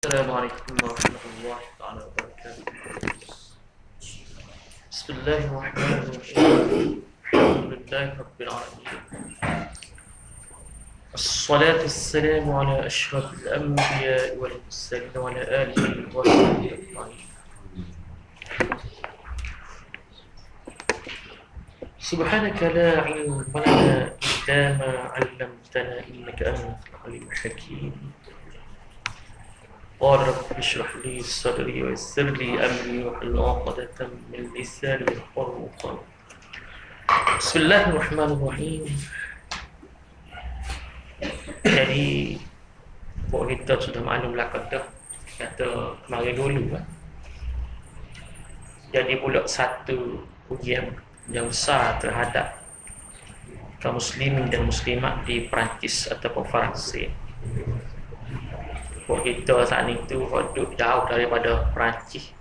السلام عليكم ورحمة الله تعالى وبركاته. بسم الله الرحمن الرحيم. الحمد لله رب العالمين. الصلاة والسلام على أشرف الأنبياء والمرسلين وعلى آله وصحبه أجمعين. سبحانك لا علم لنا إلا ما علمتنا إنك أنت العليم الحكيم. قال رب اشرح لي صدري ويسر لي أمري واحلل عقدة من لساني يفقهوا قولي. بسم الله الرحمن الرحيم. Jadi kita sudah maklumlah kata kemarin dulu kan. Jadi pula satu ujian yang besar terhadap kaum muslimin dan muslimat di Perancis ataupun Farsi. Kita saat itu duduk jauh daripada Perancis.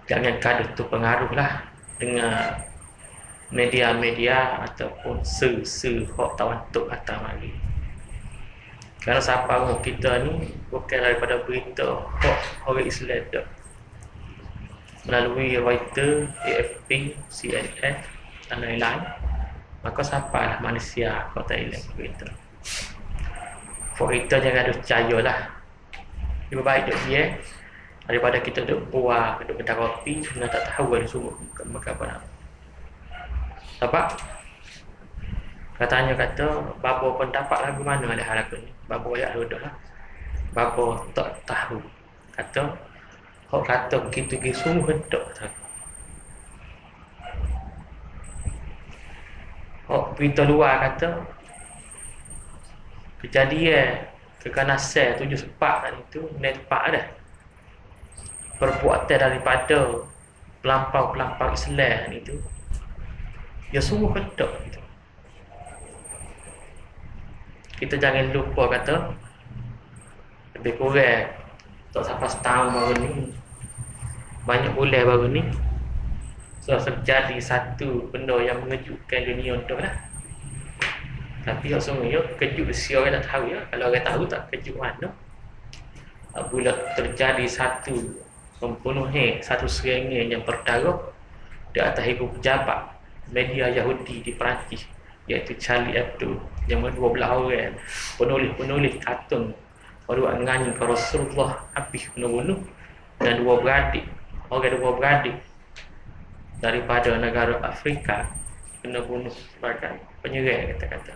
Jangan kata tu pengaruh lah dengan media-media ataupun hak tawantuk atau mari. Kerana siapa kita ni bukan daripada berita hak orang Islam dah. Melalui Reuters, AFP, CNN dan lain-lain. Maka siapa lah manusia kota Thailand berita. Kita jangan ada percaya lah. Lebih baik duduk dia daripada kita duduk buah, duduk kedai kopi dengan tak tahu ada sungguh apa nak. Sebab katanya babo pendapat lagu mana ada hal aku ni. Babo ayat duduk lah. Babo tak tahu. Kata begitu sungguh hendak tahu. Berita luar kata kejadian kekanasan 7 sepak itu nepak dah perbuatan daripada pelampau-pelampau Islam itu dia sungguh hendak gitu. Kita jangan lupa lebih kurang tak sampai setahun baru ni, banyak bulan baru ni sudah terjadi satu benda yang mengejutkan dunia tu lah. Tapi sungguhnya kejut si orang tak tahu ya. Kalau orang tahu tak kejut mana. Apabila terjadi satu pembunuhan, satu serangan yang berdarah di atas ibu pejabat media Yahudi di Perancis, iaitu Charlie Hebdo, yang 12 orang penulis kartun baru menganyi ke Rasulullah habis bunuh dan dua beradik daripada negara Afrika kena bunuh sebagai penyerang kata-kata.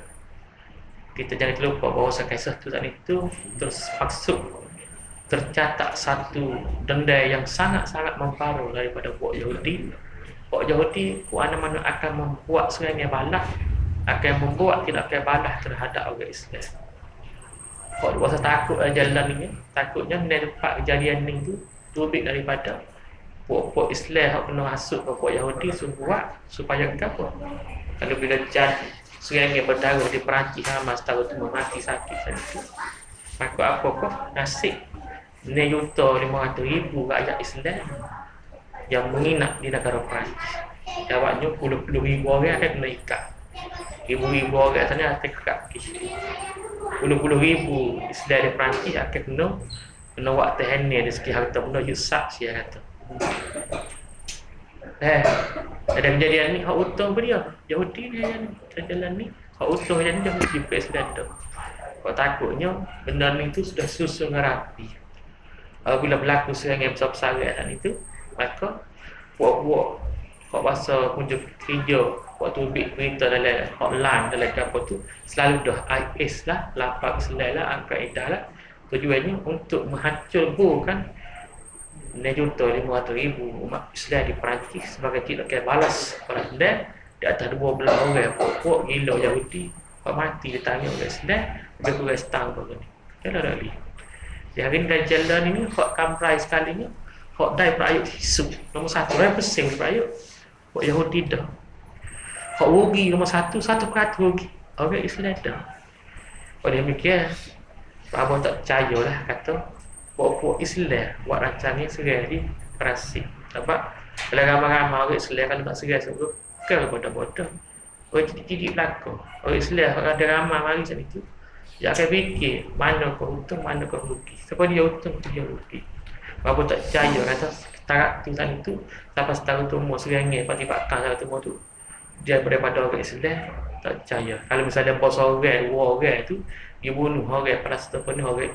Kita jangan terlupa bahawa kisah tu tadi itu termaksud tercatat satu denda yang sangat-sangat memparah daripada puak Yahudi. Puak Yahudi mana-mana akan membuat serangan balas, akan membuat tindakan balas terhadap orang Islam. Puak rasa takut jalan ini, takutnya nampak kejadian ni tu tubik daripada puak Islam yang kena hasut ke puak Yahudi buat supaya apa? Kalau bila jadi serangan berdarah di Perancis Hamas tahu tu mati sakit itu, maka apakah nasib 6.500.000 rakyat Islam yang menginap di negara Perancis? Jawabnya puluh-puluh ribu orang akan kena ikat, ribu-ribu orang sana akan kaki, puluh-puluh ribu Islam di Perancis akan kena buat tahanan di segi harta benda yusak sia kata. Ada kejadian ni hak untung pada dia Yahudi ni jalan ni hak untung dia ni Yahudi presiden tu. Kau takutnya benda ni tu sudah susun rapi. Bila berlaku serangan besar-besaran itu, maka puak-puak hak bahasa kunjung kerja waktu big berita dalam hotline dalam apa tu selalu dah IS lah, lapar Islam lah, Al-Qaeda lah, tujuannya untuk menghancurkan 6.500.000 umat Islam di Perancis sebagai tindakan balas kepada Islam di atas 12 orang puak gila Yahudi yang mati di tangan orang Islam lebih kurang setahun baru ni. Kalau dah lihat di hari ni dah jalan ini hak kamrai sekali ni hak dai perayuk isu nombor 1 represent perayuk hak Yahudi dah hak rugi nombor 1 1% rugi orang Islam dah. Oleh demikian abang tak percaya lah kata puak-puak Islam buat rancangan serai di Perancis. Sebab kalau ramai-ramai orang Islam kalau tak serai sebab kan bodoh-bodoh orang tidik-tidik belakang orang Islam ada ramai mari macam itu Dia akan fikir mana kau untung, mana kau rugi. Siapa dia untung, dia rugi. Berapa tak percaya kata setarat tu tadi tu sampai setahun tu umur serangnya pati bakar setarat tu umur tu. Dia daripada orang Islam tak percaya. Kalau misalnya bos orang, dua orang tu dia bunuh orang pada setahun orang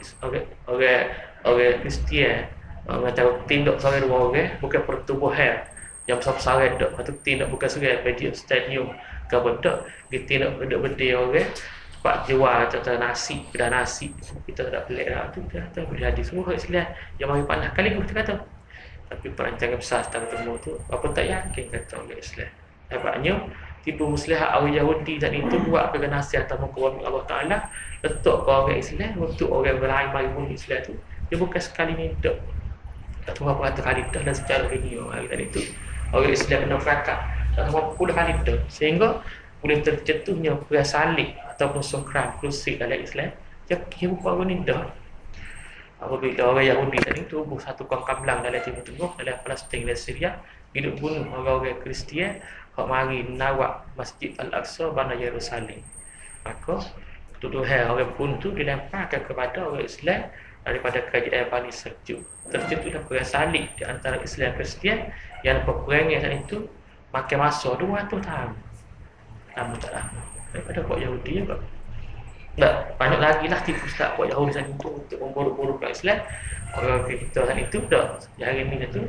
Kristian. Macam tindak seorang dua orang bukan pertubuhan yang besar-besar dak. Lepas tu tindak bukan seorang media stadium ke benda, dia tindak benda-benda orang pak jual contoh nasi, kedai nasi. Kita tak pelik lah tu dia kata boleh hadis semua orang Islam yang mari panas kali kita kata. Tapi perancangan besar setara temu tu apa tak yakin kata orang Islam. Nampaknya tipu muslihat orang Yahudi tadi tu buat ke nasihat atau muka Allah Taala letak ke orang Islam untuk orang lain mari pun Islam tu dia bukan sekali ni dak. Tak tahu apa kata kali dah dan secara dunia hari tadi tu orang Islam kena fracas tak tahu berapa kali dah sehingga boleh tercetusnya perang salib ataupun songkran krusi dalam Islam dia bukan orang ni dah. Apabila orang Yahudi tadi tubuh satu kaum kamlang dalam Timur Tengah, dalam Palestin dan Syria, hidup bunuh orang-orang Kristian hak mari menawak Masjid Al-Aqsa bana Yerusalem. Maka tuduhan orang bunuh tu dilemparkan kepada orang Islam daripada kerajaan Bani Seljuk. Terjadilah perang salib di antara Islam dan Kristian yang peperangan saat itu makan masa 200 tahun. Lama tak lama daripada buat Yahudi juga. Tak, banyak lagi lah tipu tak buat Yahudi saat itu untuk memburuk-burukkan Islam. Orang kita saat itu dah hari ini tu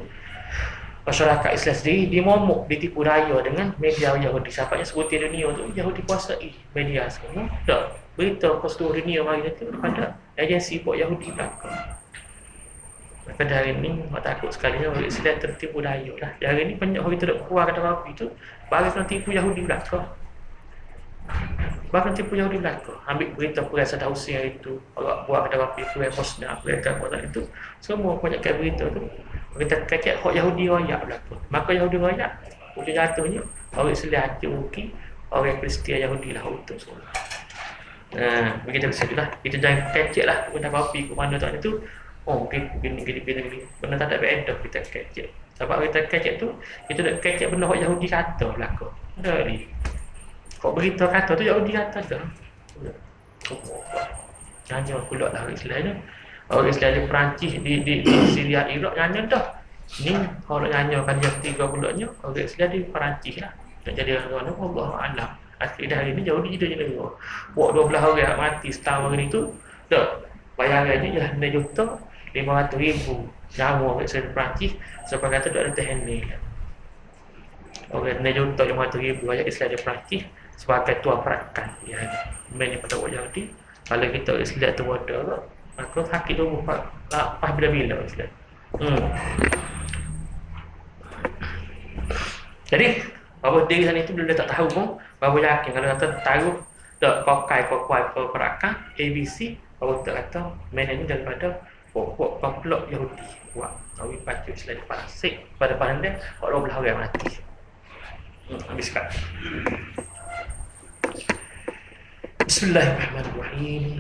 masyarakat Islam sendiri dimomok, ditipu daya dengan media Yahudi. Sampainya sebutir dunia tu Yahudi kuasai media semua. Dah berita ke seluruh dunia mari itu kepada agensi buat Yahudi belakang. Pada hari ini orang takut sekali orang Islam tertipu daya lah. Hari ini banyak orang tidak keluar kata apa itu bagi kena tipu Yahudi belakang. Bahkan tipu Yahudi belakang. Ambil berita perang Saddam Hussein itu, orang buat kata apa perang Bosnia, perang buatan itu, semua banyakkan berita tu. Berita kecek hak Yahudi royak belakang. Maka Yahudi royak, ujung jatuhnya orang Islam hati rugi, orang Kristian Yahudi lah untung semua. Begitu sajalah. Kita jangan kecek lah benda apa ke mana tak itu. Oh, gini. Benda tak ada beda kita kecek. Sebab kita kecek tu, kita nak kecek benda hak Yahudi kata belakang. Ada ni. Kau berita kata tu Yahudi kata dah. Nyanyi pula lah orang Islam tu. Orang Islam di Perancis, di Syria, Iraq nyanyi dah. Ni orang nyanyikan jam 3 bulannya, orang Islam di Perancis lah. Nak jadi orang Allah Alam. Akhirnya hari ni Yahudi jadi negara. Buat 12 orang mati setahun hari ni tu. Dah. Bayarannya je 6 juta 500,000 nyawa orang Islam di Perancis. Sebab kata tak ada tahan ni. Orang 6 juta 500,000 rakyat Islam di Perancis sebagai tuan perakan ya, main pada orang Yahudi. Kalau kita Islam tu ada maka sakit tu lepas bila-bila Islam. Jadi bahawa diri sana itu bila tak tahu pun bahawa yakin kalau kata tahu tak kokai perakan ABC bahawa tak kata main ini daripada pokok komplot Yahudi buat tahu baca Islam Parasik pada pandai orang belah orang mati. Habiskan. Bismillahirrahmanirrahim.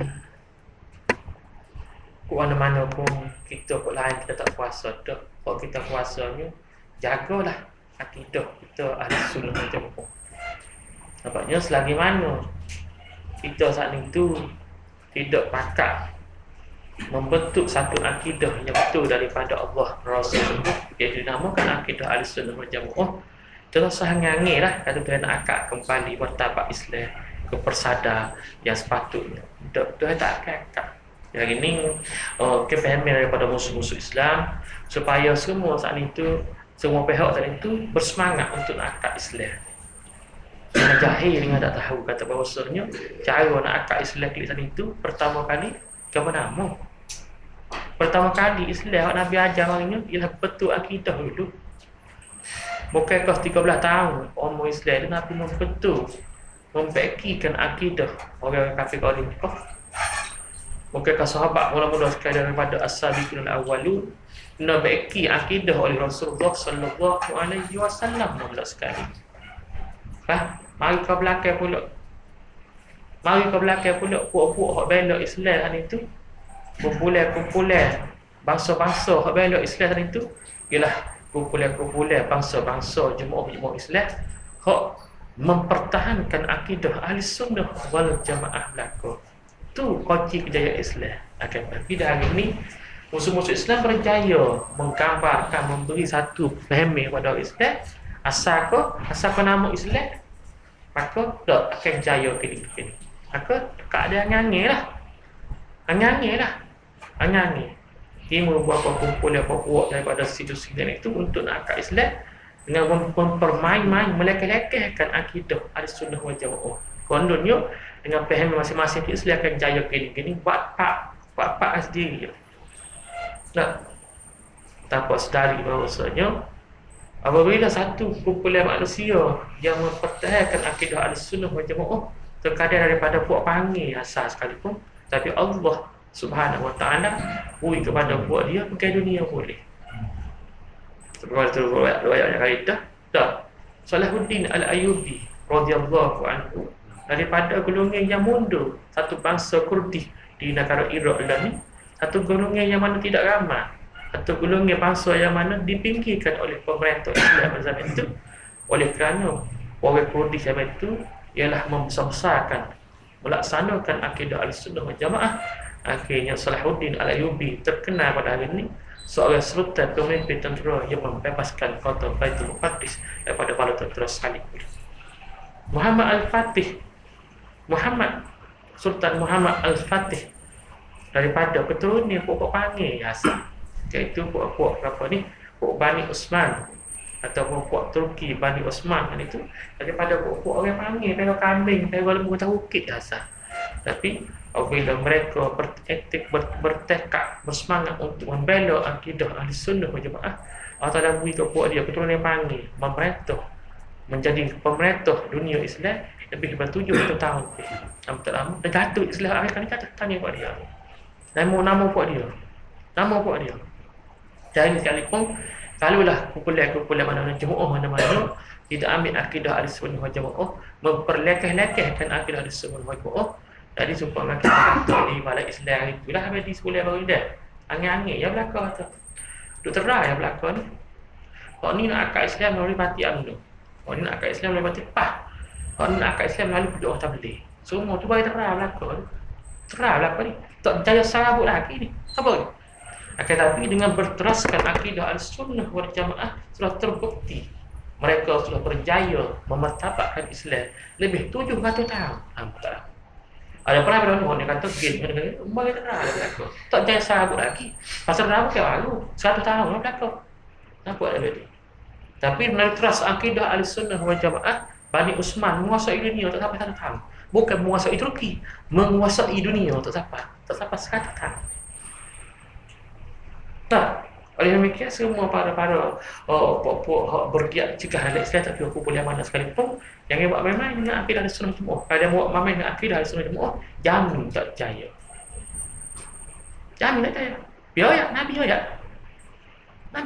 Kau mana-mana pun kita kok lain kita tak puasa dah. Kok kita puasanya jagalah akidah kita ahli sunnah wal jamaah. Nampaknya selagi mana kita saat itu tidak pakat membentuk satu akidah yang betul daripada Allah Rasul, iaitu dinamakan akidah ahli sunnah wal jamaah. Terus hangangi lah kata Tuhan akak kembali bertabak Islam ke persada yang sepatutnya. Tuhan tak akak. Yang ini kefahaman daripada musuh-musuh Islam supaya semua saat itu semua pihak saat itu bersemangat untuk nak akak Islam. Dengan jahil dengan tak tahu kata bahawasanya cara nak akak Islam kali saat itu pertama kali ke mana? Pertama kali Islam Nabi ajar marinya ialah betul akidah dulu. Bukan kau 13 tahun umur Islam itu Nabi membentuk membaikkan akidah orang kafir qadim kau. Bukan kau sahabat mula-mula sekali daripada as-sabiqun al-awwalun membaiki akidah oleh Rasulullah sallallahu alaihi wasallam mula sekali. Mari kau belakang pula. Mari kau belakang pula puak-puak hak bela Islam hari itu. Kumpulan bangsa-bangsa hak bela Islam hari itu ialah kumpulan bangsa-bangsa jemaah Islam hak mempertahankan akidah ahli sunnah wal jamaah belaka. Itu kunci kejayaan Islam. Tapi dah hari ni musuh-musuh Islam berjaya menggambarkan, memberi satu faham kepada orang Islam. Asal kau nama Islam, maka tak akan jaya kini. Maka keadaan nyanyi lah. Timur beberapa kumpulan kuat daripada situ-situ itu untuk nak akad Islam dengan mempermain-main, melekeh-lekehkan akidah Ahlussunnah wal Jamaah. Kondonnya dengan faham masing-masing Islam akan jaya gini buat pak sendiri. Nah, tanpa sedari bahawasanya apabila satu kumpulan manusia yang mempertahankan akidah Ahlussunnah wal Jamaah terkadang daripada puak panggil asal sekalipun, tapi Allah Subhanahu wa ta'ala beri kepada buat dia pakai dunia boleh. Seperti riwayat yang kaidah dah Salahuddin Al-Ayyubi radhiyallahu anhu daripada golongan yang mundur, satu bangsa Kurdi di negara Iraq ni, satu golongan yang mana tidak ramai, satu golongan bangsa yang mana dipinggirkan oleh pemerintah Islam zaman itu, oleh kerana orang Kurdi zaman itu ialah membesar-besarkan melaksanakan akidah Ahlussunnah wal Jamaah. Akhirnya Salahuddin Al-Ayyubi terkenal pada hari ini seorang sultan pemimpin tentera yang membebaskan kota Baitul Maqdis daripada bala tentera Salib. Sultan Muhammad Al-Fatih daripada keturunan pokok panggil asal, iaitu pokok Bani Utsman ataupun pokok Turki Bani Utsman itu daripada pokok orang panggil, dari kambing, dari lembu tauhid asal. Tapi apabila mereka bertekad, bersemangat untuk membela akidah Ahlussunnah wal Jamaah, Allah Ta'ala beri kepada dia keturunan panggil memerintah, menjadi pemerintah dunia Islam lebih daripada 70 tahun. Dan jatuh Islam akhir kali jatuh tanya kepada dia. Nama buat dia. Dan sekalipun kalulah kumpulan mana-mana jemaah mana-mana tidak ambil akidah Ahlussunnah wal Jamaah, memperlekeh-lekehkan akidah Ahlussunnah wal Jamaah. Jadi supaya kita kata di balik Islam itulah habis di sekolah baru dah. Angin-angin yang belakang tu. Duk terang yang belakang ni. Kau ni nak akad Islam melalui mati amnu. Kau ni nak akad Islam melalui mati pah. Kau ni nak akad Islam melalui doa tabligh. Semua tu bagi terang belakang. Terang belakang ni. Tak percaya sarabut lagi ni. Apa ni? Akan tapi dengan berteraskan akidah Ahlussunnah wal Jamaah sudah terbukti mereka sudah berjaya memertabatkan Islam lebih 700 tahun. Nampak. Ada pernah pada orang yang kata gini, umur kita dah berlaku. Tak jangan sahabat lagi. Pasal berapa ke lalu? 100 tahun lah berlaku. Nampak ada dia. Tapi melalui teras akidah Ahlussunnah wal Jamaah, Bani Utsman menguasai dunia tak sampai 1 tahun. Bukan menguasai Turki, menguasai dunia tak sampai 100 tahun. Tak. Oleh demikian semua para puak bergiat cegah dalam Islam, tapi aku boleh mana sekalipun yang buat main-main dengan akidah Ahlussunnah wal Jamaah. Kalau dia buat main dengan akidah Ahlussunnah wal Jamaah, jamin tak jaya. Biar ya, Nabi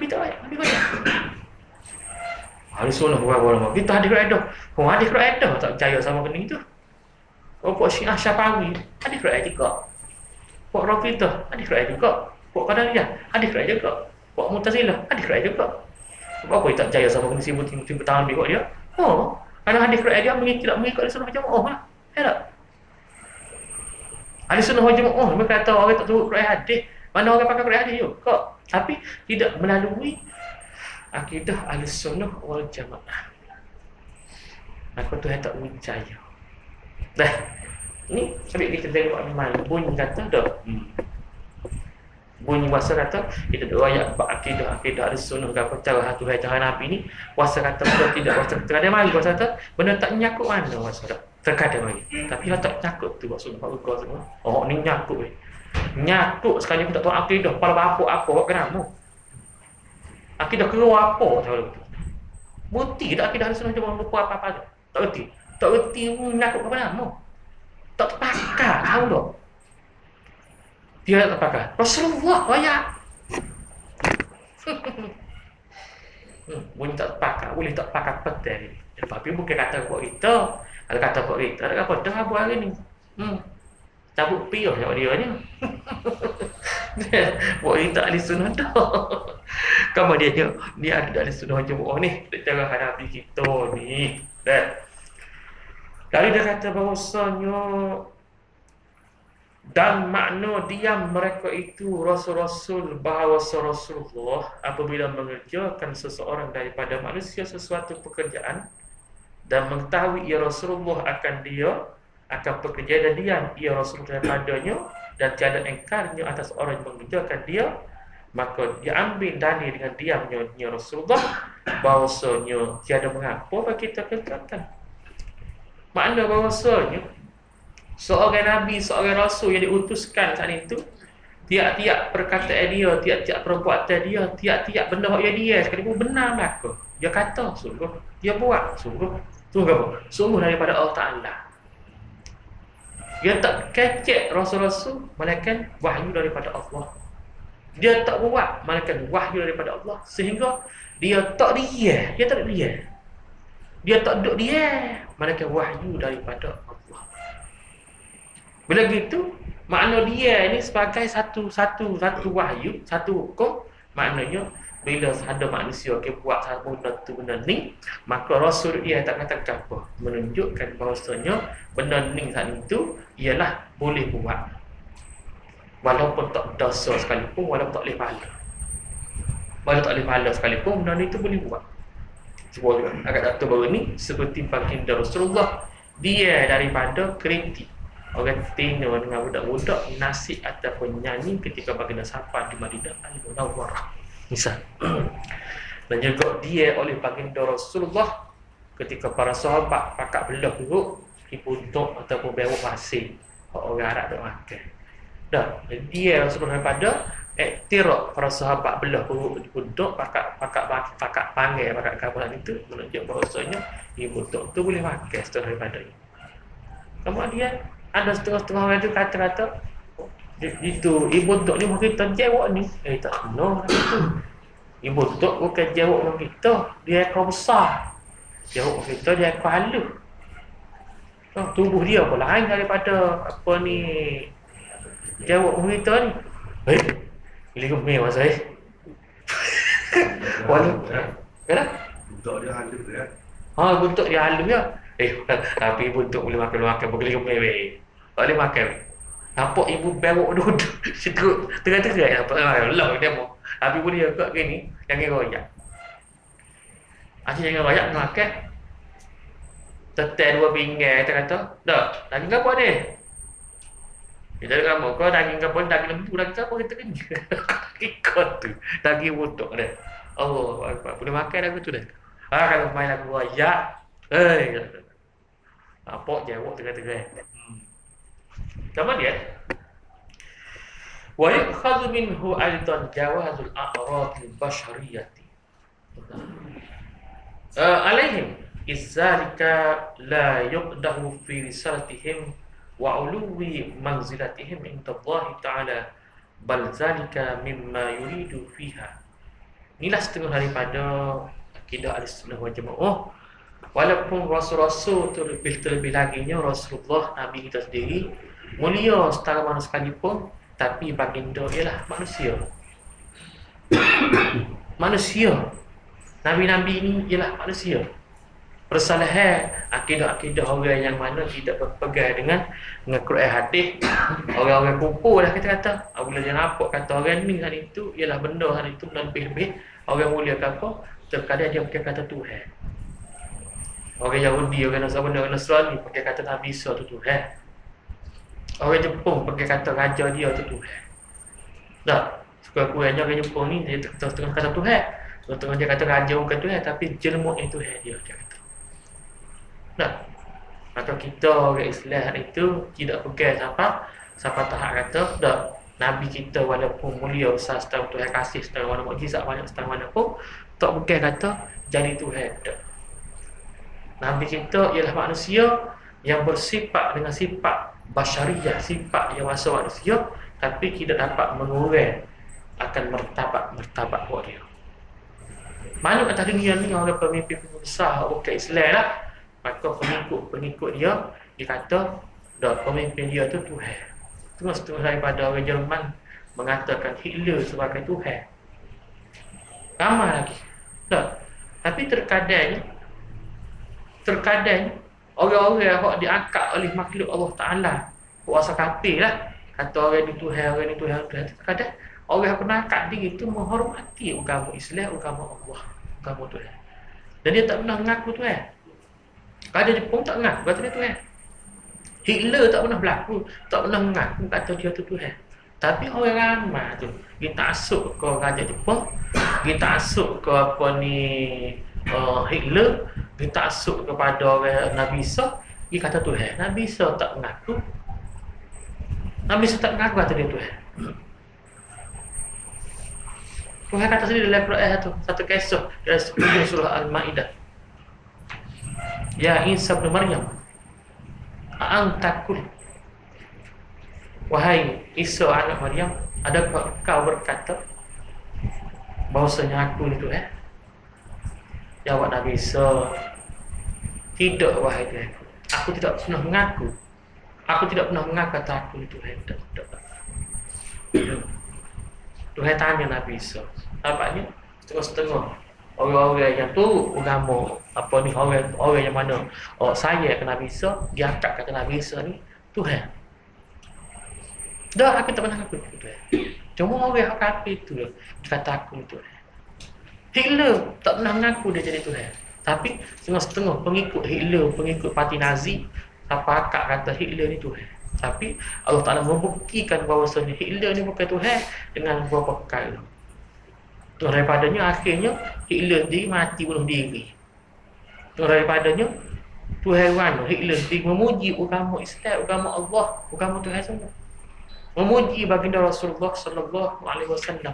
tak ayat. Ahlussunnah wal Jamaah kita hadir kaedah. Hadir kaedah tak jaya sama benda itu. Puak Syiah Syafi'i hadir kaedah juga. Puak Rafidah hadir kaedah juga. Puak Qadariyah hadir kaedah juga. Puak Mu'tazilah hadir kaedah juga. Sebab apa dia tak jaya sama benda sibuk tahun berikut dia? Kalau hadis Quran dia tidak mengikut Ahlussunnah wal Jamaah lah. Ya tak? Ahlussunnah wal Jamaah mereka kata orang tak turut Quran hadis. Mana orang pakai Quran hadis juga. Tapi tidak melalui akidah Ahlussunnah wal Jamaah. Maka tu tak percaya. Dah. Ni sambil kita tengok memang bunyi kata dah. Bunyi puasa kata kita doa ayat akidah Ahlussunnah ke percaya satu hari Nabi ni puasa kata tidak puasa terkadang mari puasa kata benda tak nyakut mana puasa dah terkadang mari tapi kalau tak nyakut tu puasa Pak Uko semua ni nyakut sekali pun tak tahu akidah kepala bapa apa buat kenapa akidah keluar apa tahu betul muti tak akidah Ahlussunnah cuma lupa apa-apa tak erti nyakut kepada nama tak terpakai tahu tak. Dia tak pakai Rasulullah ayat. Boleh tak pakai, boleh tak pakai petai. Tapi bukan kata buat kita. Kalau kata buat kita, ada apa dah buat hari ni. Cabut piah jawab dia ni. Buat kita Ahlussunnah dah. Kamu dia ada Ahlussunnah Jamaah ni, cara hadapi kita ni. Dah. Lalu dia kata bahawasanya Dan makna diam mereka itu Rasul-Rasul bahawa Rasulullah apabila mengerjakan seseorang daripada manusia sesuatu pekerjaan dan mengetahui ia Rasulullah akan bekerja dan diam ia Rasulullah daripadanya dan tiada engkarnya atas orang yang mengerjakan dia, maka dia ambil dalil dengan diamnya Rasulullah bahawasanya tiada mengapa bagi kita kerjakan. Makna bahawasanya seorang Nabi, seorang Rasul yang diutuskan saat itu, tiap-tiap perkataan dia, tiap-tiap perbuatan dia, tiap-tiap benda yang dia sekalipun benar belaka, dia kata sungguh, dia buat sungguh, sungguh apa? Sungguh daripada Allah Ta'ala. Dia tak kecek Rasul-Rasul, melainkan wahyu daripada Allah. Dia tak buat, melainkan wahyu daripada Allah. Sehingga dia tak dia tak dia. Dia tak duduk dia, melainkan wahyu daripada Allah. Bila gitu, makna dia ni sebagai satu wahyu, satu hukum. Maknanya bila ada manusia yang buat satu benda ni, maka Rasul dia tak katakan apa, menunjukkan bahawasanya benda ni saat itu ialah boleh buat, walaupun tak dosa sekalipun, walaupun tak boleh pahala, walaupun tak boleh pahala sekalipun, benda ni tu boleh buat. Sebuah agak Dato' baru ni seperti baginda Rasulullah, dia daripada kritik orang tino dengan budak-budak nasib ataupun nyanyi ketika baginda safar di Madinah Al-Munawwarah misal. Dan juga dia oleh baginda Rasulullah ketika para sahabat pakak belah perut di puntuk ataupun bewok pasir orang Arab dok makan. Dah dia Rasulullah daripada iktiraf para sahabat belah perut di puntuk pakak panggil pakak kawalan itu menunjuk bahawasanya di puntuk tu boleh makan setelah daripadanya. Kemudian ada setengah-setengah orang itu kata-kata itu ibu tok ni kita jawab ni. Tak benar itu. Ibu tok bukan jawab kita, dia ekor besar. Jawab kita dia ekor halus. Tubuh dia pun lain daripada apa ni jawab kita ni. Gila gemih masa ni. Walau kenapa? Bentuk dia halus ya. Bentuk dia halus ya. Tapi bentuk boleh makan boleh gemih. Tak boleh makan. Nampak ibu berok duduk situ tengah-tengah nampak lah dia mau. Tapi boleh agak gini, jangan royak. Jangan royak makan. Tetel dua pinggan kata, "Dak, daging apa ni?" Kita kamu kau daging apa? Daging lembu, daging apa kita kenyang. Ikut tu. Daging butuk dia. Allahu Akbar. Boleh makan aku tu dah. Kalau main aku royak. Nampak jawab tengah-tengah. Kemudian wa yukhadhu minhu aidan jawazul a'radil bashariyati alaihim izzalika la yuqdahu fi risalatihim wa uluwi manzilatihim inda Allah ta'ala bal zalika mimma yuridu fiha. Inilah setengah daripada akidah Ahlussunnah wal Jamaah. Walaupun Rasul-Rasul terlebih laginya Rasulullah Nabi kita sendiri mulia setara mana sekalipun, tapi baginda ialah manusia. Manusia. Nabi-nabi ini ialah manusia. Persalahan akidah-akidah orang yang mana tidak berpegang dengan Quran hadis, orang-orang kumpul dah kata-kata. Apabila dia nampak kata orang ni hari itu ialah benda hari itu lebih-lebih orang mulia ke apa, terkadang dia pakai kata Tuhan. Orang Yahudi, orang Nasrani pakai kata Nabi Isa tu Tuhan. Orang Jepun pakai kata raja dia tu Tuhan. Tak, sekurang-kurangnya orang Jepun ni dia tengah kata Tuhan. Tengah dia kata raja bukan Tuhan, tapi jelma itu Tuhan dia kata. Tak. Maka kita orang Islam itu tidak pegang siapa tahap kata tak. Nabi kita walaupun mulia besar setara Tuhan kasih setara mana mukjizat banyak setara mana pun tak pegang kata jadi Tuhan tak. Nabi kita ialah manusia yang bersifat dengan sifat basyariyah, sifat yang masuk manusia, tapi tidak dapat mengurang akan martabat buat dia. Mana atas dunia ni orang pemimpin besar bukan Islam lah, maka pengikut dia dikata dah pemimpin dia tu Tuhan. Setengah daripada orang Jerman mengatakan Hitler sebagai Tuhan. Ramai lagi. Tak. Tapi terkadang orang-orang yang diangkat oleh makhluk Allah Ta'ala, kuasa kafir lah, kata orang ni Tuhan, orang ni Tuhan. Kadang orang penangkap diri itu menghormati agama Islam, agama Allah, agama Tuhan. Dan dia tak pernah mengaku Tuhan. Kadang Jepun tak mengaku kata dia Tuhan. Hitler tak pernah berlaku, tak pernah mengaku kata dia tu Tuhan. Tapi orang ramai tu, dia taksub ke Raja Jepun, dia taksub ke apa ni Hitler, dia taksub kepada orang Nabi Isa, dia kata Tuhan. Nabi Isa tak mengaku. Nabi Isa tak mengaku kata dia Tuhan. Tuhan kata sendiri dalam Quran tu, satu kisah dalam surah Al-Maidah. Ya Isa bin Maryam, a'antakul, wahai Isa anak Maryam, adakah kau berkata bahawasanya aku ni Tuhan? Jawab Nabi Isa, tidak wahai Tuhan. Aku tidak pernah mengaku. Aku tidak pernah mengaku kata aku ni Tuhan. Tidak. Tuhan tanya Nabi Isa, nampaknya setengah-setengah orang-orang yang tu agama apa ni, orang yang mana saya ke Nabi Isa, dia angkat kata Nabi Isa ni Tuhan. Dah aku tak pernah ngaku Tuhan. Cuma orang kafir tu dia kata aku ni Tuhan. Hitler tak pernah mengaku dia jadi Tuhan. Tapi setengah-setengah pengikut Hitler, pengikut parti Nazi, sampai akak kata Hitler ni Tuhan. Tapi Allah Ta'ala membuktikan bahawasanya Hitler ni bukan Tuhan dengan beberapa perkara. Daripadanya akhirnya Hitler sendiri mati bunuh diri. Daripadanya Tuhan mana Hitler sendiri memuji agama Islam, agama Allah, agama Tuhan semua. Memuji baginda Rasulullah sallallahu alaihi wasallam.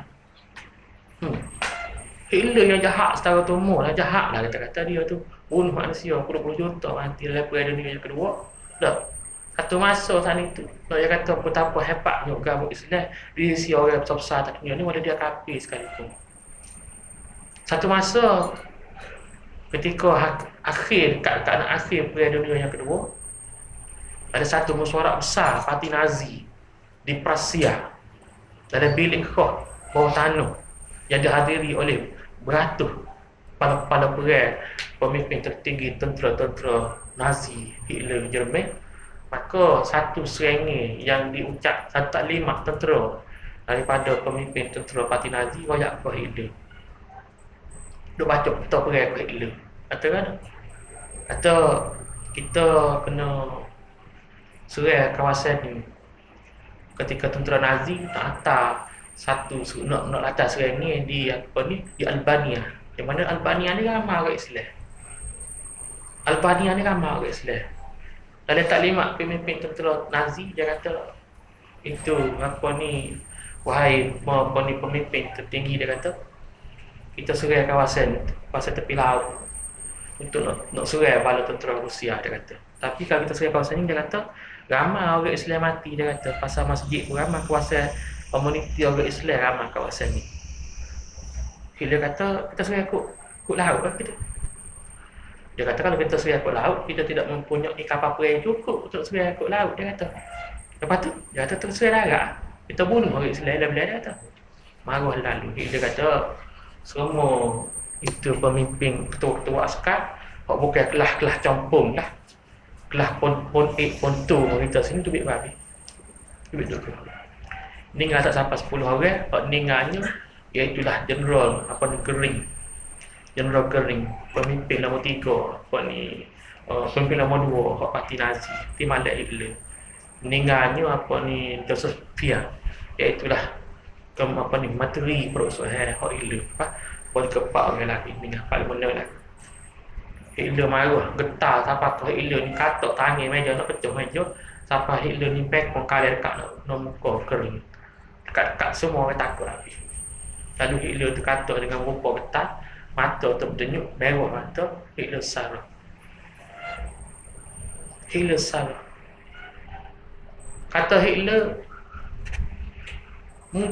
Hitler yang jahat secara umum lah, jahat lah kata-kata dia tu. Bunuh manusia, puluh-puluh juta mati dalam Perang Dunia yang kedua. Dah satu masa saat itu, dia kata betapa hebatnya agama Islam di sisi orang besar-besar tak dunia ni, walaupun dia kafir sekalipun. Satu masa ketika akhir keadaan akhir Perang Dunia yang kedua, ada satu mesyuarat besar parti Nazi di Prussia dalam bilik khas bawah tanah yang dihadiri oleh beratus kepala perang, pemimpin tertinggi tentera-tentera Nazi Hitler Jerman. Maka satu serengi yang diucap satu taklimat tentera daripada pemimpin tentera parti Nazi wayak ke Hitler. Dia baca peta perang ke Hitler. Kata kan? Kata kita kena serang kawasan ni. Ketika tentera Nazi nak hantar satu nak hantar serang ni di apa ni, di Albania. Di mana Albania ni ramai orang Islam. Albania ni ramai orang Islam. Dalam taklimat pemimpin tentera Nazi, dia kata itu apa ni, wahai apa ni pemimpin tertinggi, dia kata kita serang kawasan tepi laut untuk nak serang bala tentera Rusia, dia kata. Tapi kalau kita serang kawasan ni, dia kata ramai orang Islam mati, dia kata. Pasal masjid pun ramai, kawasan komuniti orang Islam ramai kawasan ni. Dia kata kita serang ikut laut lah kita. Dia kata kalau kita serang ikut laut, kita tidak mempunyai kapal perang cukup untuk serang ikut laut, dia kata. Lepas tu, dia kata terserang darat, kita bunuh orang Islam dalam dia kata. Marah lalu. Dia kata semua itu pemimpin ketua-ketua askar, hak bukan kelas-kelas campung lah. Kelas pon 8, pon 2 kita sini tu bit babi. Bit tu. Ninggal tak sampai 10 orang, hak ninggalnya iaitulah General apa ni Göring. General Göring, pemimpin nombor 3 apa ni, pemimpin nombor 2 hak parti Nazi, tim Malek Hitler. Meninggalnya apa ni Joseph Pia, iaitulah apa ni materi perusahaan hak Hitler. Boleh kepak orang lagi meninggal paling benar lah. Hitler marah, getar sampai ke Hitler ni katok tangan meja nak pecah meja, sampai Hitler ni pekong kali dekat nak muka Göring. Dekat semua orang takut habis. Lalu Hitler tu katok dengan rupa getar, mata terdenyuk, merah mata, Hitler salah. Hitler salah. Kata Hitler, mu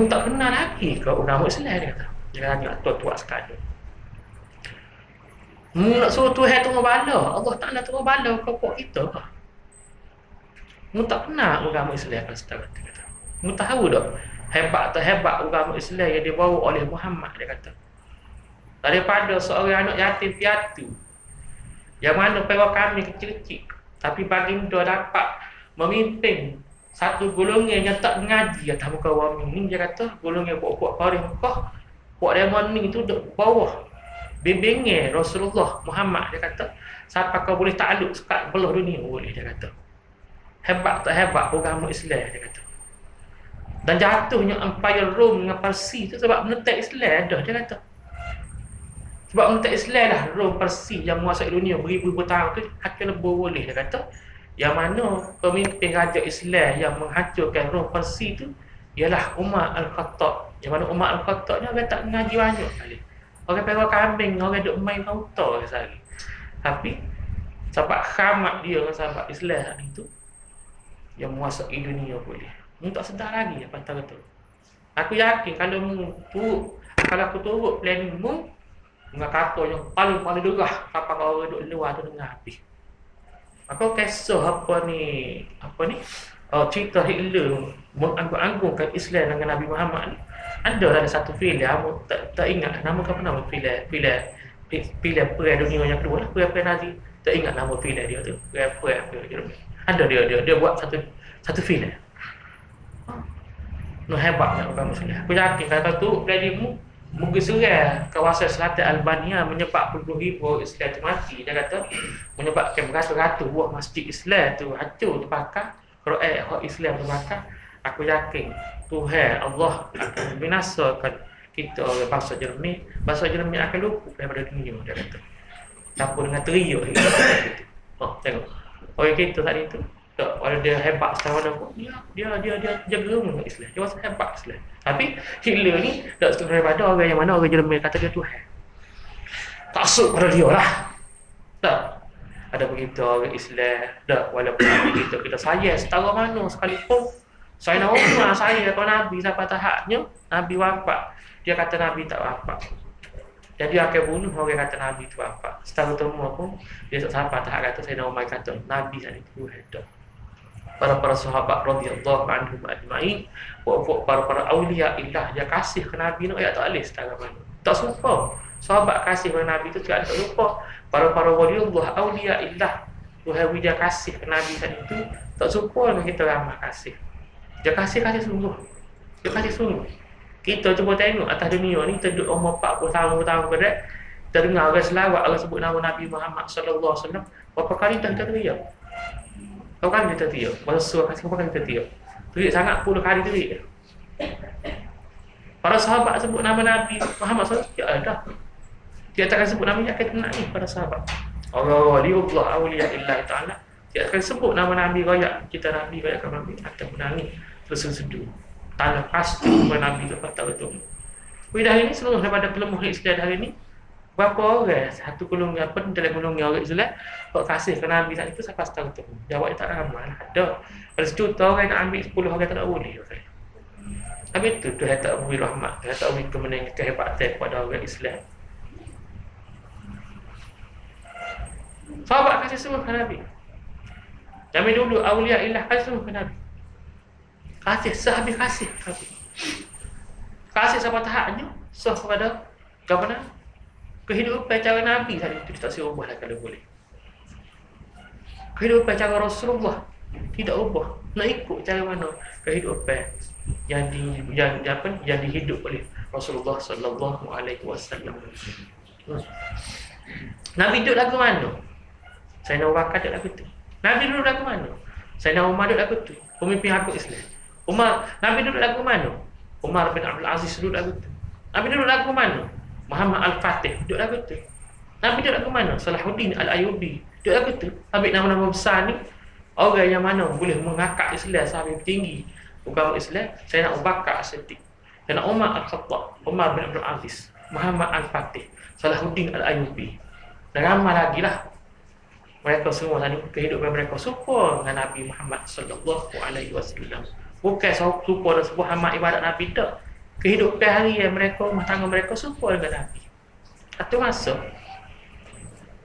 tak kenal lagi ke agama Islam, dia kata. Dia tanya tua-tua sekali. Mu nak suruh Tuhan turun bala, Allah Ta'ala turun bala ke pok kita ke? Mu tak kenal agama Islam, kata. Mu tahu tak hebat tak hebat agama Islam yang dibawa oleh Muhammad, dia kata. Daripada seorang anak yatim piatu yang mana pera kami kecil-kecil, tapi baginda dapat memimpin satu golongan yang tak mengaji atas muka bumi ni, dia kata golongan puak-puak Qarih Mekah, puak Yaman ni tu duduk bawah bimbingan Rasulullah Muhammad. Dia kata siapa kau boleh takluk sekat belah dunia boleh, dia kata. Hebat tak hebat agama Islam, dia kata. Dan jatuhnya Empire Rom dengan Parsi tu sebab menentang Islam dah, dia kata. Sebab menentang Islam lah Rom Parsi yang menguasai dunia beribu-ribu tahun tu, hakil lebur boleh, dia kata. Yang mana pemimpin raja Islam yang menghancurkan Rom Parsi tu ialah Umar Al-Khattab. Yang mana Umar Al-Khattab ni orang tak mengaji banyak kali. Orang perah kambing, orang duk main auto sekali. Tapi sebab khamat dia dengan sahabat Islam hari tu yang menguasai dunia boleh. Mu tak sedar lagi apa kata tu. Aku yakin kalau aku turut planning mu dengan kata yang paling derah apa kau orang duk luar tu dengar habis. Aku kisah apa ni cerita Hitler menganggung-anggungkan Islam dengan Nabi Muhammad ni. Ada satu filem, tak ingat nama apa nama filem perang dunia yang kedua lah, perang Nazi. Tak ingat nama filem dia tu. Perang ada dia buat satu filem. No hebatnya orang Muslim. Aku yakin kata tu planimu menggeserah kawasan selatan Albania menyebabkan puluh-ribu Islam tu mati. Dia kata menyebabkan beratus-ratus buah masjid Islam tu hancur, terbakar. Kalau Islam terbakar, aku yakin Tuhan Allah akan membinasakan kita orang bangsa Jerman. Bangsa Jerman akan luput daripada dunia, dia kata. Campur dengan teriuk. Tengok. Orang kita tadi tu, kalau dia hebat secara mana pun, dia gerung dengan Islam. Dia rasa hebat Islam. Tapi Hitler ni tak setengah daripada orang yang mana orang Jerman kata dia Tuhan. Taksub pada dia lah. Tak. Ada begitu orang Islam. Tak. Walaupun kita sayang setara mana sekalipun. Saya nak Umar, saya atau Nabi sampai tahapnya Nabi wafat. Dia kata Nabi tak wafat. Jadi dia akan bunuh orang kata Nabi tu wafat. Setara temu pun dia tak sampai tahap kata Sayyidina Umar kata Nabi tadi tu Tuhan. Para sahabat radhiyallahu anhum ajma'in, para aulia illah dia kasih ke Nabi ni ayat tak alih setara mana. Tak serupa. Sahabat kasih ke Nabi tu tidak tak serupa. Para waliullah aulia illah Tuhan dia kasih ke Nabi tadi tu tak serupa dengan kita ramah kasih. Dia kasih sungguh. Dia kasih sungguh. Kita cuba tengok atas dunia ni, kita duduk umur 40 tahun berat, kita dengar orang selawat, orang sebut nama Nabi Muhammad sallallahu alaihi wasallam, berapa kali kita teriak? Berapa kali kita teriak? Rasul kasih berapa kali kita teriak? Teriak sangat 10 kali teriak. Para sahabat sebut nama Nabi Muhammad sallallahu alaihi wasallam, dah. Dia takkan sebut nama yang akan tenang ni para sahabat. Allah waliullah awliya illah ta'ala. Dia akan sebut nama Nabi raya, kita Nabi raya ke Nabi akan menangis terseduh. Tanah pasti kepada Nabi lepas tak betul. Dah hari ni seluruh daripada kelemah Islam hari ni, berapa orang satu golongan apa dalam golongan orang Islam buat kasih ke Nabi saat itu sampai setahun tu. Jawab tak ramai lah. Ada sejuta orang nak ambil 10 orang tak boleh. Okay. Habis tu Tuhan tak beri rahmat, Tuhan tak beri kemenangan kehebatan kepada orang Islam. Sahabat kasih semua ke Nabi. Zaman dulu awliya illah kasih semua ke Nabi. Kasih sehabis kasih. Kasih sampai tahapnya sah kepada kepada kehidupan cara Nabi tadi itu tak saya ubah lah kalau boleh. Kehidupan cara Rasulullah tidak ubah. Nak ikut cara mana kehidupan yang dihidup oleh Rasulullah sallallahu alaihi wasallam. Nabi duduk lagu mana? Sayyidina Abu Bakar duduk lagu tu. Nabi duduk lagu mana? Sayyidina Umar duduk lagu tu. Pemimpin aku Islam. Nabi duduk lagu mana? Umar bin Abdul Aziz duduk lagu tu. Nabi duduk lagu mana? Muhammad Al-Fatih duduk lagu tu. Nabi duduk lagu mana? Salahuddin Al-Ayyubi duduk lagu tu. Ambil nama-nama besar ni, orang yang mana boleh mengakak Islam sampai tinggi agama Islam, Sayyidina Abu Bakar As-Siddiq, Sayyidina Umar Al-Khattab, Umar bin Abdul Aziz, Muhammad Al-Fatih, Salahuddin Al-Ayyubi. Dan ramai lagi lah. Mereka semua tadi kehidupan mereka serupa dengan Nabi Muhammad sallallahu alaihi wasallam. Bukan serupa dan sebuah amal ibadat Nabi tak. Kehidupan harian mereka, rumah tangga mereka serupa dengan Nabi. Satu masa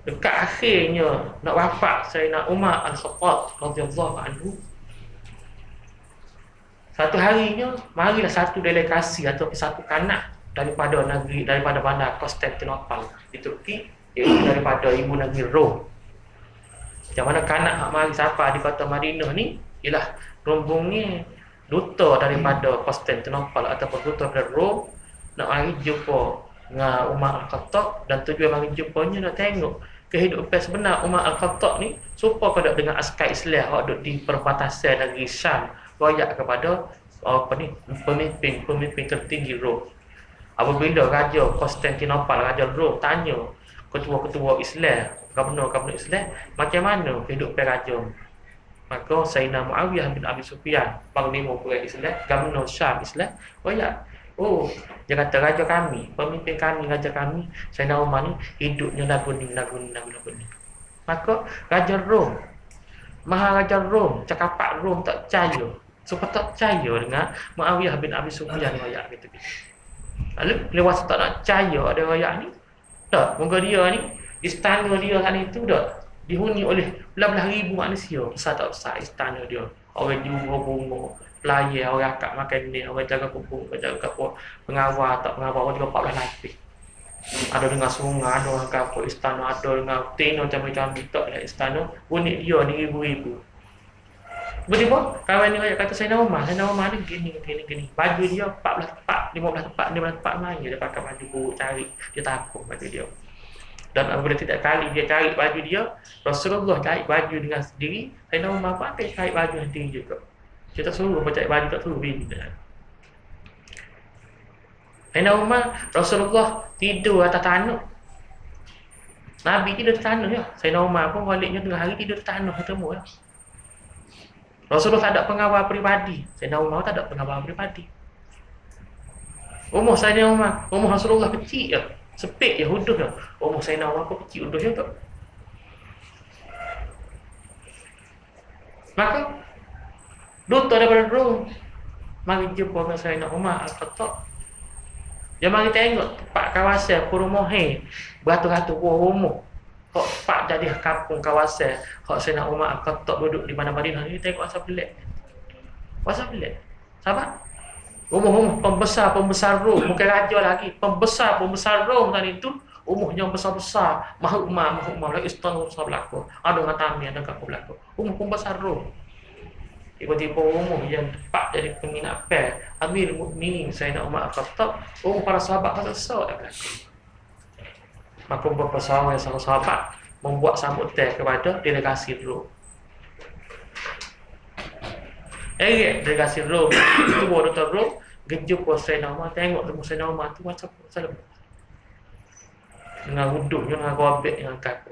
dekat akhirnya nak wafat Sayyidina Umar Al-Khattab radhiyallahu anhu, satu harinya marilah satu delegasi atau satu kanak daripada bandar Konstantinopel di Turki, iaitu daripada ibu negeri Rom. Yang mana kanak hak mari siapa di kota Madinah ni ialah rombongnya duta daripada Konstantinopel ataupun duta dari Rom nak mari jumpa dengan Umar Al-Khattab, dan tujuan mari jumpanya nak tengok kehidupan sebenar Umar Al-Khattab ni supaya dengan askar Islam yang ada di perbatasan negeri Syam royak kepada pemimpin tertinggi Rom. Apabila Raja Konstantinopel, Raja Rom tanya ketua-ketua Islam, gubernur-gubernur Islam, macam mana kehidupan raja, maka Sayyidina Muawiyah bin Abi Sufyan, panglima perang Islam, gubernur Syam Islam, dia kata raja kami, pemimpin kami, raja kami Sayyidina Umar ni hidupnya lagu ni. Maka Raja Rom, Maharaja Rom, cakapak Rom tak percaya, supaya tak percaya dengan Muawiyah bin Abi Sufyan royak gitu. Lalu lewat tak nak percaya ada royak ni, tak, moga dia ni istana dia hari itu dah dihuni oleh belah-belah ribu manusia, besar tak besar istana dia. Orang jual bunga, pelayan, orang akak makan ni, orang jaga pupuk, orang jaga kapur, pengawal tak pengawal, orang juga 14 lapis. Ada dengan sungai, ada dengan kapur istana, ada dengan tino macam-macam tak ada istana, unik dia ni ribu-ribu. Tiba-tiba kawan ni kata Sayyidina Umar ni gini. Baju dia 14 tepat, 15 tepat main dia pakai baju buruk cari, dia takut baju dia. Dan apabila tidak kali dia cari baju dia, Rasulullah cari baju dengan sendiri, Sayyidina Umar pun akan cari baju sendiri juga. Dia tak suruh cari baju, tak suruh bini. Sayyidina Umar, Rasulullah tidur atas tanah. Nabi tidur atas tanah ya. Sayyidina Umar pun baliknya tengah hari tidur atas tanah ketemu ya. Rasulullah tak ada pengawal peribadi, Sayyidina Umar tak ada pengawal peribadi. Umur Sayyidina Umar, umur Rasulullah kecil je, sepik je, huduh je. Umur Sayyidina Umar pun kecil, huduh je tak. Maka duta daripada Rom mari jumpa dengan Sayyidina Umar Al-Khattab. Dia mari tengok tempat kawasan perumahan beratus-ratus buah rumah. Hak pak jadi kampung kawasan hak Sayyidina Umar Al-Khattab duduk di mana Madinah ni, tengok asal pelik. Asal pelik. Sahabat? Rumah-rumah pembesar Rom, bukan raja lagi, pembesar Rom tadi itu umurnya besar-besar, mahukmah istana besar belaka. Ada dengan tamu, ada kapal belaka. Umur pembesar Rom. Tiba-tiba umur yang tepat jadi penginapan Amir Mukminin Sayyidina Umar Al-Khattab, para sahabat besar dah berlaku. Maka beberapa sahabat membuat sambutan kepada delegasi Rom. Delegasi Rom itu bawa Dr. Rom jumpa Sayyidina Umar, tengok Sayyidina Umar tu macam salah dengan hudungnya, dengan robek, dengan kaku.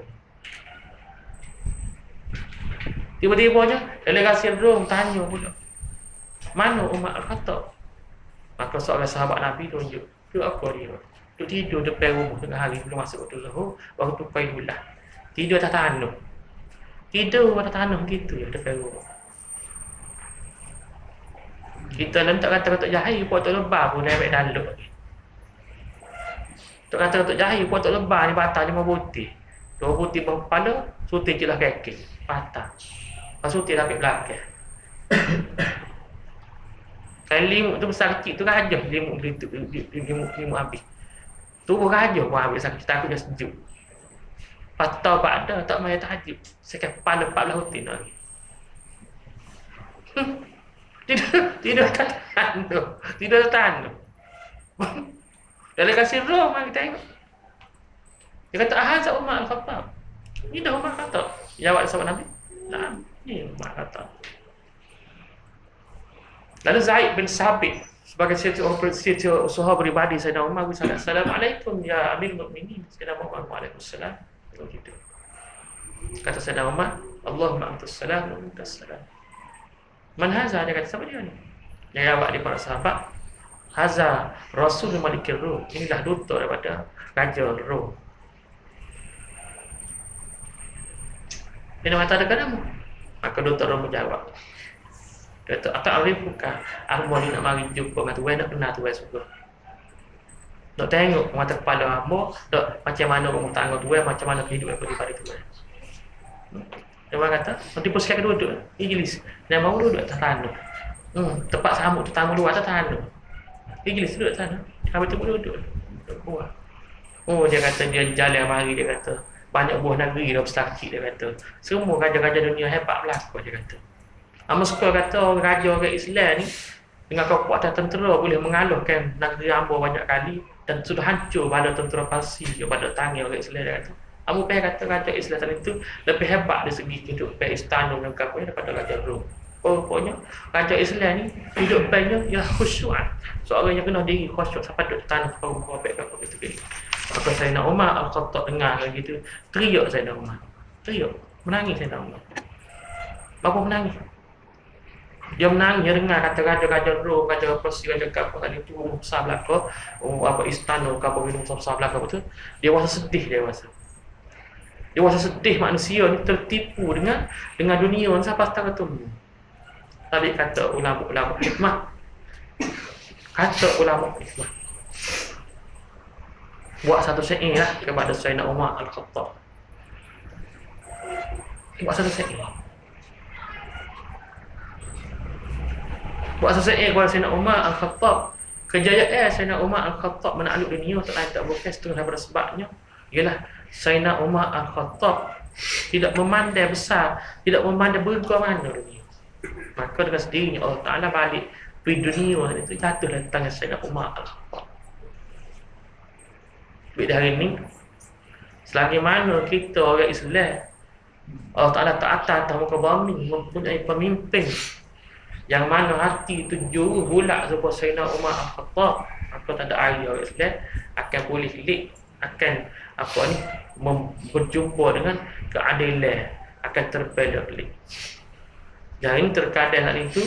Tiba-tiba je delegasi Rom tanya pula, mana Umar Al-Khattab? Maka seorang sahabat Nabi tunjuk, tu apa dia? Tu tidur depan rumah tengah hari belum masuk waktu zuhur, baru tupai bulan. Tidur atas tanah. Gitu ya depan rumah. Kita lentak kata-kata jahil buat tak lebar pun naik dalam. Tak kata-kata jahil buat tak lebar ni batal 5 butir. 2 butir bawah kepala, sutir je lah kaki. Batal. Lepas sutir lapik belakang. Kalau limut tu besar kecil tu raja limut begitu, limut habis. Tubuh raja pun habis sakit, takutnya sejuk. Lepas tahu pak ada, tak main tahajud. Saya kata kepala 14 butir lagi. Tidak tanah. Delegasi Rom mari tengok. Dia kata ahad Umar Al-Khattab. Ini dah Umar Al-Khattab. Jawab sahabat Nabi. Nah, ini Umar Al-Khattab. Lalu Zaid bin Sabit sebagai setiap usaha peribadi Sayyidina Umar bin Salam, Assalamualaikum ya Amir Mukminin. Sayyidina Umar, waalaikumsalam. Kalau gitu. Kata Sayyidina Umar, Allahumma antas salam wa minkas salam. Man haza, dia kata siapa dia ni? Dia jawab dia para sahabat, haza Rasul Malikir Rum, inilah duta daripada Raja Rum. Dia nak kata dekat nama. Maka duta Rum menjawab, dia kata, Ata'arif bukan aku ni nak mari jumpa dengan tuan, nak kenal tuan suka. Nak tengok mata kepala hamba, nak macam mana rumah tangga tuan, macam mana kehidupan daripada tuan. Dia kata, nanti pun sekali duduk Iglis, dia mau duduk atas tanah. Tempat sambut tu tamu luar atas tanah. Iglis duduk atas tanah. Habis tu pun duduk buah. Dia kata dia jalan mari, dia kata banyak buah negeri dah besar kecil, dia kata semua raja-raja dunia hebat berlaku, dia kata. Amos suka kata raja orang Islam ni dengan kekuatan tentera boleh mengalahkan negeri hamba banyak kali dan sudah hancur pada tentera Parsi pada tangan orang Islam dia kata. Abu Bakar kata raja Islam tadi itu lebih hebat dari segi kehidupan istana dan kapalnya daripada raja Rom. Pokoknya raja Islam ni hidupnya ialah khusyuk. Seorang yang kena diri khusyuk sampai duduk tanah kau baik apa gitu gitu. Maka Sayyidina Umar Al-Khattab dengar gitu, teriak Sayyidina Umar. Teriak, menangis Sayyidina Umar. Bapa menangis. Dia menangis, dia dengar kata raja-raja Rom, raja Persia, raja kapal tadi tu besar belaka, apa istana kapal minum besar belaka betul. Dia rasa sedih dia rasa. Dia rasa sedih manusia ni tertipu dengan dunia ni sampai setengah temu. Tadi kata ulama-ulama hikmah. Kata ulama hikmah. Buat satu syair lah kepada Sayyidina Umar Al-Khattab. Buat satu syair. Buat satu syair kepada Sayyidina Umar Al-Khattab. Kejayaan Sayyidina Umar Al-Khattab menakluk dunia tak lain tak bukan setengah daripada sebabnya ialah Sayyidina Umar Al-Khattab tidak memandai besar, tidak memandai berga mana dunia. Maka dengan sendirinya Allah Ta'ala balik pergi dunia itu jatuh dalam tangan Sayyidina Umar Al-Khattab. Bila hari ini selagi mana kita orang Islam Allah Ta'ala tak atas muka bumi mempunyai pemimpin yang mana hati itu juru bulat sebuah Sayyidina Umar Al-Khattab, maka tak ada air orang Islam akan boleh lik, akan apa ni berjumpa dengan keadilan, akan terbelok. Yang ini terkadang hal itu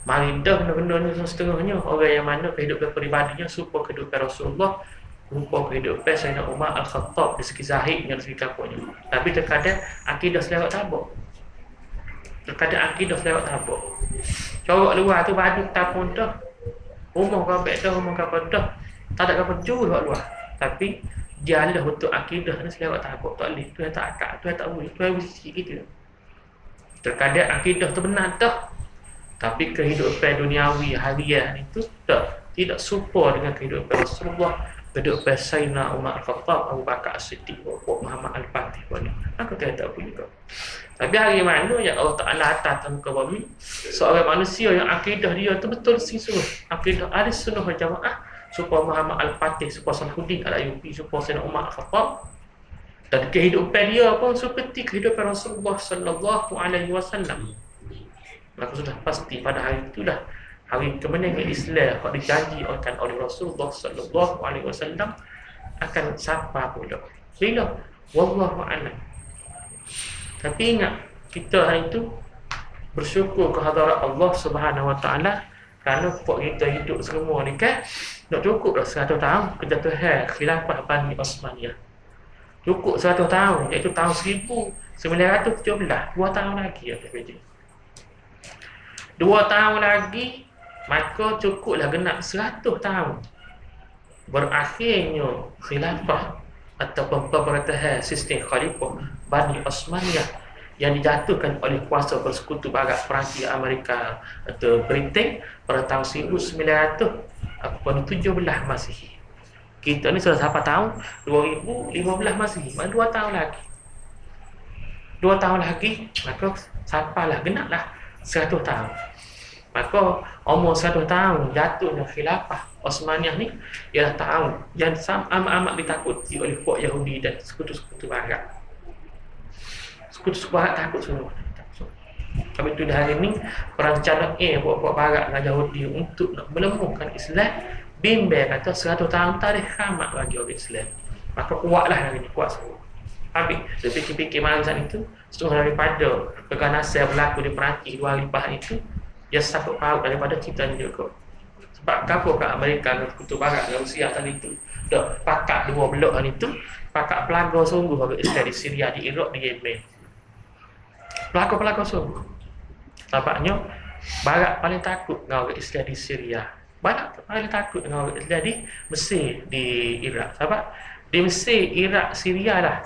mari dah benda-benda ni setengahnya orang yang mana kehidupan peribadinya serupa kehidupan Rasulullah, rupa kehidupan Sayyidina Umar Al-Khattab di segi zahirnya, di segi kapalnya. Tapi terkadang akidah selewat tabak. Terkadang akidah selewat tabak. Corok luar tu baju tak pun dah. Rumah kapal dah, rumah kapal dah. Tak ada kapal jauh luar. Tapi dia adalah untuk akidah ni selewat tabak. Tak boleh. Tu yang tak akak, tu yang tak boleh. Tu yang mesti sikit gitu. Terkadang akidah tu benar dah. Tapi kehidupan duniawi harian itu tidak serupa dengan kehidupan Rasulullah, kehidupan Sayyidina Umar Al-Khattab, Abu Bakar As-Siddiq, Muhammad Al-Fatih pun. Aku tak tahu juga. Tapi hari mana yang Allah Ta'ala atas muka bumi, seorang manusia yang akidah dia tu betul sungguh, akidah ahli sunnah wal jamaah, supaya Muhammad Al-Fatih, supaya Salahuddin Al-Ayyubi, supaya Sayyidina Umar Al-Khattab, dan kehidupan dia pun seperti kehidupan Rasulullah sallallahu alaihi wasallam. Maka sudah pasti pada hari itu dah hari kemenangan Islam yang dijanjikan oleh Rasulullah sallallahu alaihi wasallam akan sampai pula. Bila wallahu a'lam. Tapi ingat, kita hari itu bersyukur ke hadirat Allah Subhanahu wa taala kerana kita hidup semua ni kan nak cukup dah 100 tahun kejatuhan khilafah Bani Utsmaniyah. Cukup 100 tahun, iaitu tahun 1917, 2 tahun lagi ya PJ. 2 tahun lagi maka cukuplah genap 100 tahun berakhirnya khilafah ataupun pemerintahan sistem khalifah Bani Utsmaniyah yang dijatuhkan oleh kuasa bersekutu barat Perancis, Amerika atau Britain pada tahun 1917 Masihi. Kita ni sudah sampai tahun 2015 Masihi, 2 tahun lagi. 2 tahun lagi maka sampailah genaplah 100 tahun. Maka umur 100 tahun jatuhnya khilafah Utsmaniyah ni ialah tahun yang amat ditakuti oleh puak Yahudi dan sekutu-sekutu barat. Sekutu-sekutu barat takut semua. Tapi itu dah hari ni perancangan puak-puak barat dan Yahudi untuk nak menemukan Islam, bimbang kata 100 tahun tarikh kiamat bagi orang Islam. Maka kuatlah hari ni, kuat semua. Habis dia fikir-fikir masa itu, setengah daripada keganasan yang berlaku di Perancis 2 hari lepas itu, dia sakut paut daripada kita ni juga. Sebab kapal kat Amerika dan Sekutu Barat dan Rusia tadi itu dah pakat 2 blok hari itu, pakat pelaga sungguh orang Islam di Syria, di Iraq, di Yemen. Pelaga sungguh. Tampaknya Barat paling takut dengan orang Islam di Syria. Barat paling takut dengan orang Islam di Mesir, di Iraq. Sebab di Mesir, Iraq, Syria lah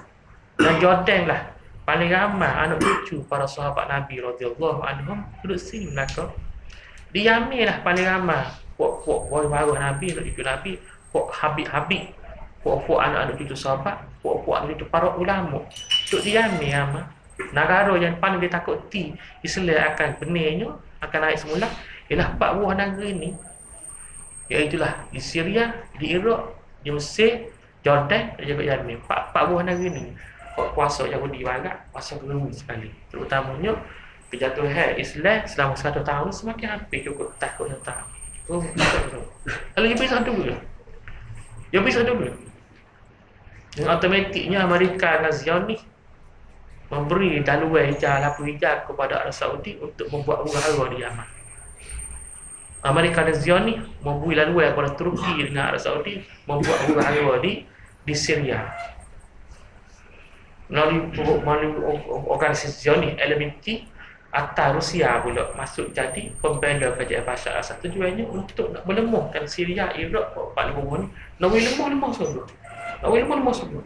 dan Jordan lah paling ramai anak cucu para sahabat Nabi radhiyallahu anhum duduk sini Melaka. Di Yamin lah paling ramai puak-puak baru Nabi, anak cucu Nabi, puak Habib, puak-puak anak-anak cucu sahabat, puak-puak anak cucu para ulama. Duduk di Yamin ramai. Negara yang paling dia takuti Islam akan benihnya, akan naik semula, ialah 4 buah negeri ni, iaitulah di Syria, di Iraq, di Mesir, Jordan dan juga Yemen. 4 buah negeri ni kuasa Yahudi barat, kuasa gerumi sekali. Terutamanya kejatuhan Islam selama 100 tahun semakin hampir cukup takut tentang. Kalau dia bisa dulu, dia bisa dulu. Yang automatiknya Amerika dan Zionis memberi daluan hijau, lampu hijau kepada Arab Saudi untuk membuat huru-hara di Yaman. Amerika dan Zionis memberi laluan kepada Turki dengan Arab Saudi membuat huru-hara di Syria. Melalui organisasi Zionis LMNT atau Rusia pula masuk jadi pembela kerajaan Bashar al-Assad. Tujuannya untuk nak melemahkan Syria, Iraq, 4 negara ni. Nak lemah semua.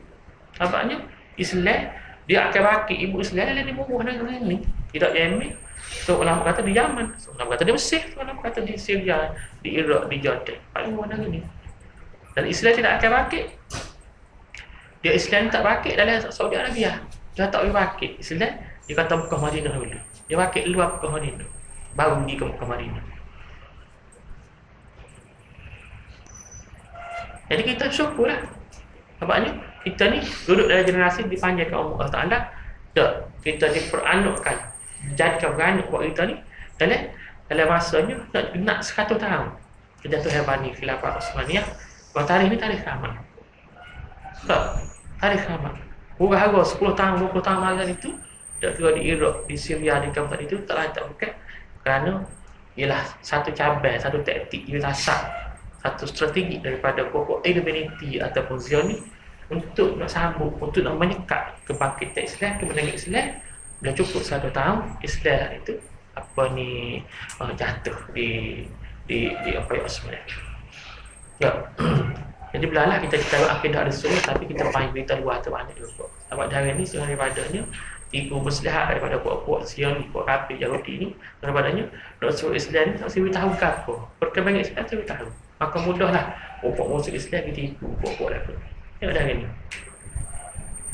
Nampaknya Islam dia akan baki ibu Islam di bawah negeri ni. Tidak Yemen. So ulama kata di Yaman, so ulama kata di Mesir, so ulama kata di Syria, di Iraq, di Jordan. Paling bawah negeri ni. Dan Islam tidak akan baki. Dia Islam tak baki dalam Saudi Arabia. Dia tak boleh baki. Islam dia kata Mekah Madinah dulu. Dia baki luar Mekah Madinah. Baru pergi ke Mekah Madinah. Jadi kita syukurlah. Nampaknya kita ni duduk dalam generasi dipanjangkan Allah Ta'ala. Tak, kita diperanukkan, jadikan beranak buat kita ni dalam masanya nak 100 tahun kejatuhan Bani Khilafah Osmaniyah. Kalau tarikh ni tarikh kiamat. Tak, tarikh kiamat. Huru-hara 10 tahun, 20 tahun malam itu tak kira di Iraq, di Syria, di tempat itu tak bukan kerana ialah satu cabang, satu taktik, ia tasak satu strategi daripada pokok Illuminati ataupun Zionis untuk nak sambung, untuk nak menyekat kebangkitan Islam, kemenangan Islam. Dah cukup 1 tahun Islam itu jatuh di apa yang Osman. Ya. Jadi belalah kita tahu akidah Ahlussunnah, tapi kita faham berita luar tu banyak juga. Sebab dari ni sebenarnya daripadanya tiga maslahat daripada puak-puak Zionis, puak kafir Yahudi ni, daripadanya nak suruh Islam ni tak sewi tahu ke apa. Perkembangan Islam sewi tahu. Maka mudahlah puak musuh Islam ditipu puak-puak lain. Tengok dah ni.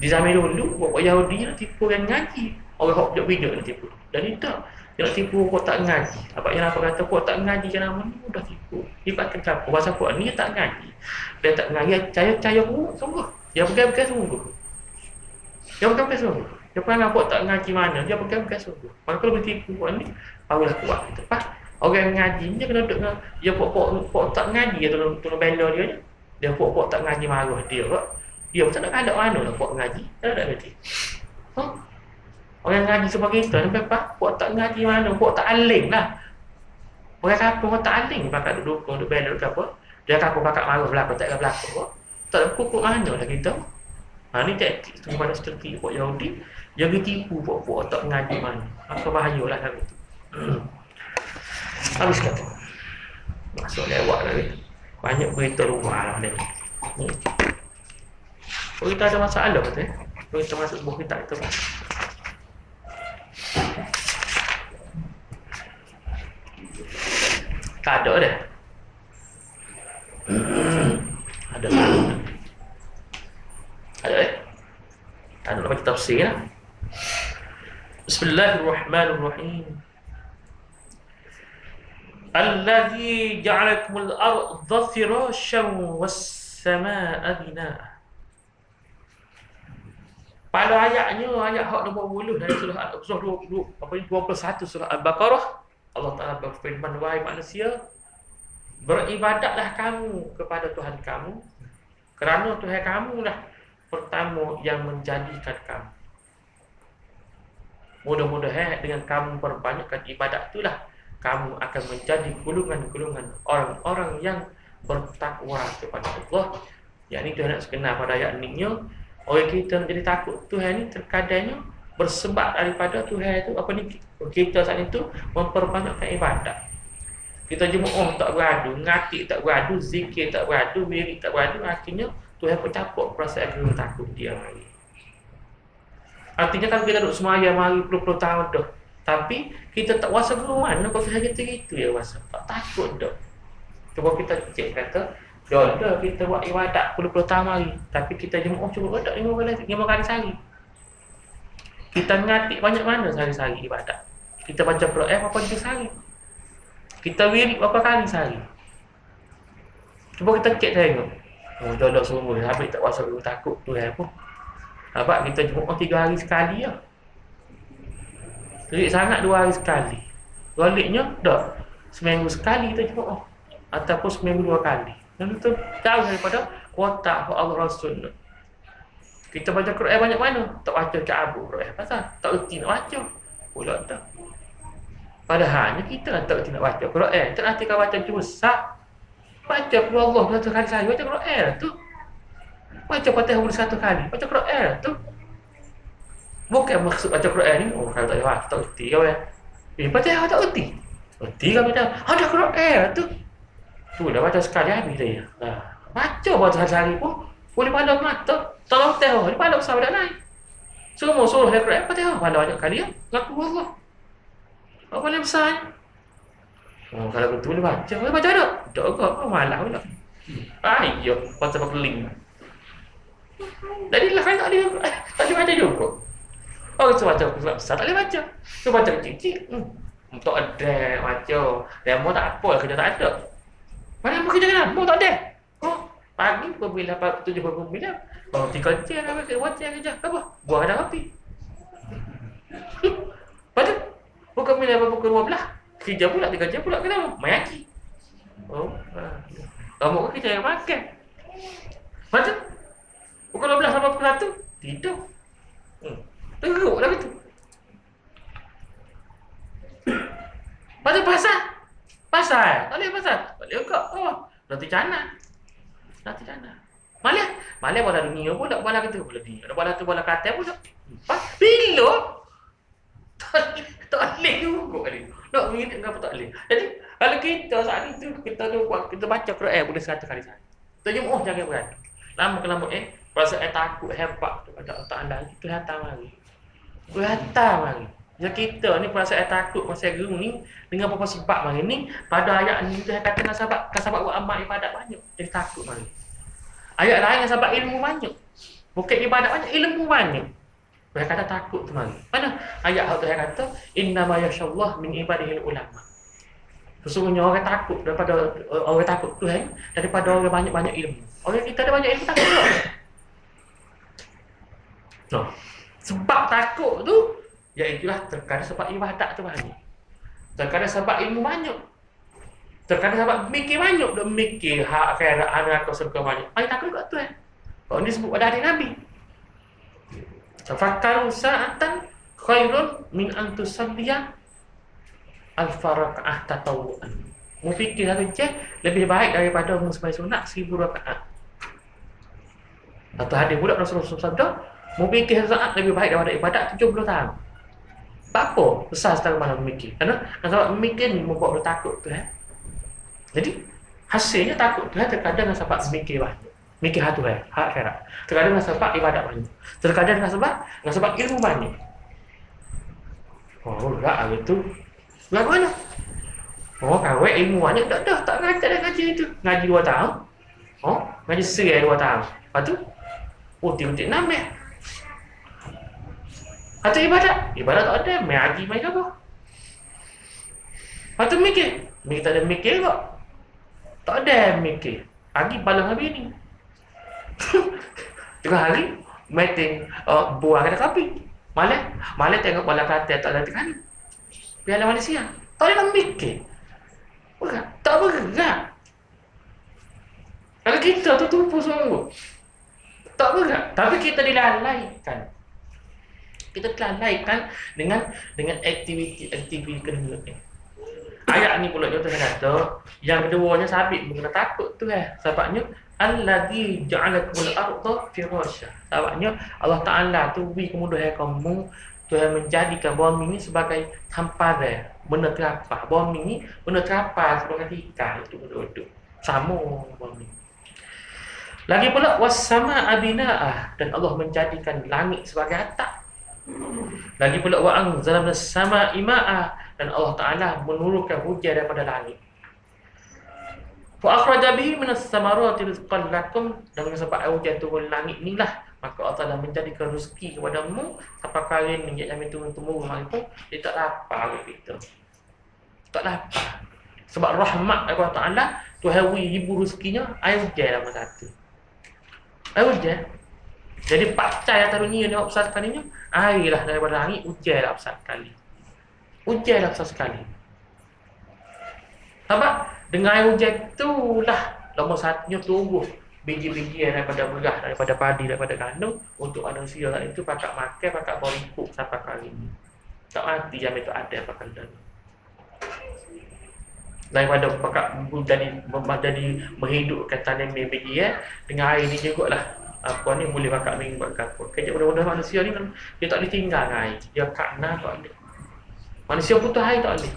Di zaman dulu puak Yahudi nak tipu yang ngaji. Orang hok jauh video nak tipu. Dan tidak. Dia nak tipu puak tak ngaji. Apa yang apa kata puak tak ngaji ke nama ni mudah tipu. Dia pakai apa? Pasal puak ni tak ngaji. Dia tak ngaji, caya sungguh. Dia pegang-pegang sungguh. Dia pegang-pegang sungguh. Dia pegang puak tak ngaji mana, dia pegang-pegang sungguh. Maka kalau bertipu puak ni, barulah kuat. Lepas orang ngaji ni dia kena duduk dengan dia puak tak ngaji, dia tolong bela dia ni. Dia puak tak ngaji marah dia kok. Dia pun tak nak ada mana lah puak ngaji. Tak ada berarti. Orang ngaji sebagai kita ni apa? Puak tak ngaji mana, puak tak alim lah. Orang kampung tak alim pakat duduk bela ke apa? Dia kampung pakat marah belakang tak belakang kok. Tak ada pokok mana lah kita. Ni taktik kepada strategi puak Yahudi. Dia ditipu puak tak ngaji mana. Maka bahayalah hari itu. Habis kata. Masuk lewat lagi. Banyak berita luar ni. Kalau kita ada masalah kata, kalau kita masuk sebuah kitab itu kan. Tak ada dah. Ada. Ada dah. Ada nak baca tafsir lah. Bismillahirrahmanirrahim. Alladzi ja'alakumul arda firasyan was-samaa'a binaa'a. Pada ayatnya, ayat hak nombor 10 dari surah 21 surah Al-Baqarah, Allah Ta'ala berfirman, wahai manusia, beribadahlah kamu kepada Tuhan kamu, kerana Tuhan kamu lah pertama yang menjadikan kamu. Mudah-mudahan dengan kamu perbanyakkan ibadat itulah kamu akan menjadi golongan-golongan orang-orang yang bertakwa kepada Allah. Yang ini Tuhan nak sekenal pada ayat ni. Orang kita menjadi takut Tuhan ni terkadangnya bersebab daripada Tuhan itu apa ni, kita saat itu memperbanyakkan ibadat. Kita jemaah tak beradu, ngatik tak beradu, zikir tak beradu, wirid tak beradu, akhirnya Tuhan pun takut perasaan kita takut dia lagi. Artinya kalau kita duduk semayang mari puluh-puluh tahun dah, tapi kita tak wasa guru mana kalau Tuhan kita gitu ya wasa, tak takut dah. Cuba kita cek kata, dah kita buat ibadat puluh-puluh tahun mari, tapi kita jemaah cuba ibadat 5 kali sehari. Kita ngatik banyak mana sehari-hari ibadat? Kita baca Quran berapa kali sehari? Kita wirid berapa kali sehari? Cuba kita cek tengok. Oh, dolok semua. Habis tak puasa dulu takut tu pun. Sebab kita Jumaat 3 hari sekali lah. Terik sangat 2 hari sekali. Baliknya tak. Seminggu sekali kita Jumaat. Ataupun seminggu 2 kali. Dan itu jauh daripada kuota Allah Rasul. Kita baca Quran banyak mana? Tak baca Ka'abu Quran. Pasal tak erti nak baca. Pula tak. Padahalnya kita tak erti nak baca Quran. Tak nanti kau baca cuma sak. Baca keluar Allah 100 kali sehari. Baca Quran tu. Baca Fatihah 100 kali. Baca Quran tu. Bukan maksud baca Quran ni. Oh, kalau tak jawab, tak erti kau ya. Fatihah tak erti. Erti kau baca. Ada Quran tu. Tu dah baca sekali habis dia. Baca baca sehari pun boleh pandang mata. Tolong tahu, dia pandang besar dah naik. Semua suruh dia Quran Fatihah. Pandang banyak kali ya. Ngaku Allah. Apa paling besar? Oh, kalau betul boleh baca. Boleh baca tak? Tak kau malah pula. Ayo, baca pakai link. Jadi lah kan tak boleh baca juga. Oh, itu baca besar tak boleh baca. Tu baca kecil-kecil. Tak ada baca. Demo tak apa, kerja tak ada. Mana mau kerja kan? Mau tak ada. Oh, pagi pukul 7.9. Oh, 3 jam lah baca kerja. Apa? Buang ada api. Baca. Pukul 9 sampai pukul 12. Kerja pula, 3 jam pula kenapa? Mayaki. Oh, kamu kan kerja yang makan. Baca. Pukul 12 sampai pukul 1 tidur. Teruk lah betul. Baca pasal. Pasal. Tak boleh pasal. Tak boleh kok. Oh, nanti cana. Malah bola dunia pula, bola kata bola dunia. Bola tu bola kata pula. Bila? Tak boleh juga kali. Nak minit kenapa tak boleh. Jadi, kalau kita saat itu kita baca Quran boleh 100 kali sehari. Kita jangan berat. Lama-lama perasaan takut hebat kepada Allah Taala itu datang lagi. Ya kita ni perasaan takut masa gerung ni dengan apa sebab mari ni pada ayat ni Tuhan kata dengan sahabat buat amal ibadat banyak. Jadi takut mari. Ayat lain yang sahabat ilmu banyak. Bukan ibadat banyak, ilmu banyak. Tuhan kata takut tu mari. Mana ayat Tuhan kata innama yasyallah min ibadihil ulama. Sesungguhnya orang takut daripada orang takut Tuhan daripada orang banyak-banyak ilmu. Orang kita ada banyak ilmu takut tak? No. Sebab takut tu iaitulah terkadang sebab ibadat tu banyak. Terkadang sebab ilmu banyak. Terkadang sebab mikir banyak. Dia mikir hak akhirat neraka surga banyak. Ai takut kat tu Kalau ni sebut pada hari Nabi. Tafakkaru sa'atan khairun min an tusalliya al-faraqah tatawuan. Mu fikir satu je lebih baik daripada mu sembahyang sunat 1000 rakaat. Atau hadis pula Rasulullah sabda, mu fikir satu saat lebih baik daripada ibadat 70 tahun. Tak apa, besar setara mana memikir. Kerana sebab memikir ni membuat dia takut tu Jadi, hasilnya takut tu terkadang sebab memikir banyak. Mikir hatu hak akhirat. Terkadang sebab ibadat banyak. Terkadang sebab ilmu banyak. Oh, enggak itu. Lagu mana? Oh, kawai ilmu banyak tak ngaji itu. Ngaji 2 tahun. Oh, ngaji serai 2 tahun. Lepas tu, tiba-tiba nambah. Atau ibadat tak ada, main haji main apa? Atau mikir tak ada mikir kok. Tak ada mikir. Haji balang habis ni. Tengah hari meeting buah kedai kopi. Malah tengok bola kata tak ada tekan. Piala Malaysia. Tak ada mikir. Tak bergerak. Kalau kita tu tumpu sungguh. Tak bergerak. Tapi kita dilalaikan. Kita lalaikan dengan aktiviti kedua ni. Ayat ni pula contoh kata, yang keduanya sabit mengenai takut tu sebabnya allazi ja'alakumul arda firasya. Sebabnya Allah Taala tu beri kemudahan kamu Tuhan menjadikan bumi ni sebagai hamparan, benda terapah. Bumi ni benda terapah sebagai tikar itu duduk. Sama bumi. Lagi pula was-samaa bina'ah, dan Allah menjadikan langit sebagai atap. Lagi pula wa anzalna minas samaa'i ma'a, dan Allah Taala menurunkan hujan daripada langit. Fa akhraja bihi minas samarati rizqan lakum, dengan sebab hujan turun langit inilah maka Allah Taala menjadikan rezeki kepadamu sampai kali ni yang kami turun-turun itu dia tak lapar kita. Tak lapar. Sebab rahmat Allah Taala Tuhan ibu rezekinya air hujan nama satu. Air hujan. Jadi pacai atas dunia ni besar sekali ni air lah daripada langit hujan lah besar sekali. Hujan lah besar sekali. Sebab dengan air hujan itulah nombor satunya tumbuh biji-biji daripada beras, daripada padi, daripada gandum untuk manusia lah itu pakai makan, pakai berikut sampai kali ini. Tak mati jam itu ada pakai dan daripada pakai jadi menghidupkan tanam biji dengan air ni juga lah apa ni boleh pakai minggu buat apa. Kerja mudah-mudahan manusia ni dia tak ditinggal dengan air. Dia kakna tak boleh. Manusia butuh air tak boleh.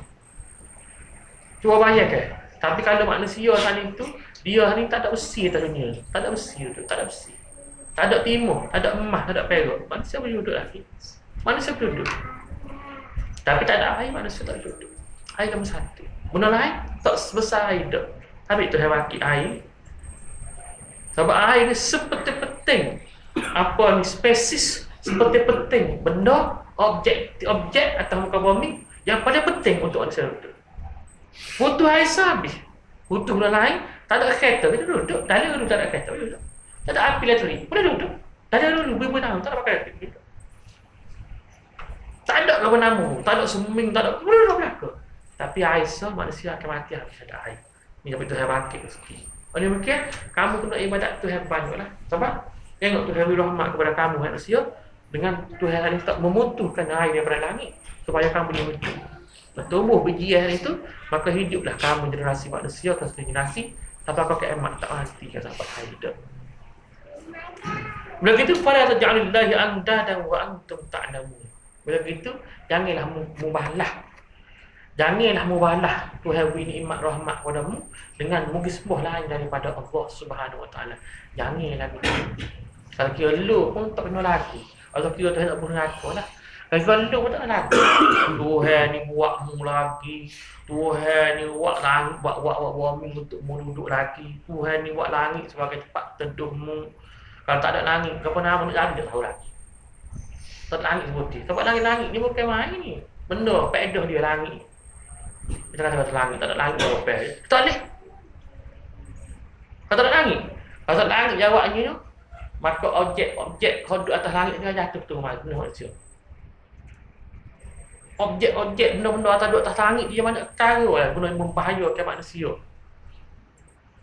Cuba bayangkan. Tapi kalau manusia sana itu dia ni tak ada besi atas dunia. Tak ada besi duduk, tak ada besi. Tak ada timur, tak ada emas, tak ada perak. Manusia boleh duduk lagi. Manusia boleh duduk. Tapi tak ada air, manusia tak boleh duduk. Air nombor satu. Benda lain tak sebesar air dah. Habis tu hewan air. Sebab air ni seperti penting. Apa ni spesies seperti penting benda objek atau muka bumi yang paling penting untuk manusia duduk. Butuh air habis. Butuh benda lain, tak ada kereta, kita duduk. Dari dulu tak ada kereta, boleh duduk. Tak ada api elektrik, boleh duduk. Dari dulu beribu tahun tak ada pakai elektrik. Tak ada apa-apa, tak ada swimming, tak ada, boleh duduk belakang. Tapi air manusia akan mati habis ada air. Ni apa Tuhan bangkit rezeki. Oleh mungkin kamu kena ibadat Tuhan banyaklah. Sebab tengok Tuhan beri rahmat kepada kamu manusia dengan Tuhan ini tak memutuhkan air daripada langit supaya kamu boleh hidup. Bertumbuh biji itu maka hiduplah kamu generasi manusia ke generasi sampai kau kiamat tak mati kan sampai hidup. Bila gitu fala taj'alullahi andadan wa antum ta'lamun. Bila gitu janganlah mubalah. Janganlah mubalah Tuhan beri nikmat rahmat padamu dengan mugisbah lain daripada Allah Subhanahu wa taala. Janganlah gitu. Kalau kira lu pun tak kena lagi. Kalau kira Tuhan tak pernah aku lah. Kalau lu pun tak kena lagi. Tuhan ni buat mu lagi. Tuhan ni buat langit, buat bumi untuk mu duduk lagi. Tuhan ni buat langit sebagai tempat teduhmu. Kalau tak ada langit, apa nama nak jadi tak tahu lagi. Tak langit putih. Sebab langit-langit ni bukan main ni. Benda pedah dia langit. Kita kata langit, tak ada langit apa. Tak boleh. Kalau tak ada langit. Kalau tak ada langit jawabnya tu, maka objek duduk atas langit ni jatuh tu manusia. Objek benda-benda duduk atas langit dia mana perkara lah guna membahayakan manusia.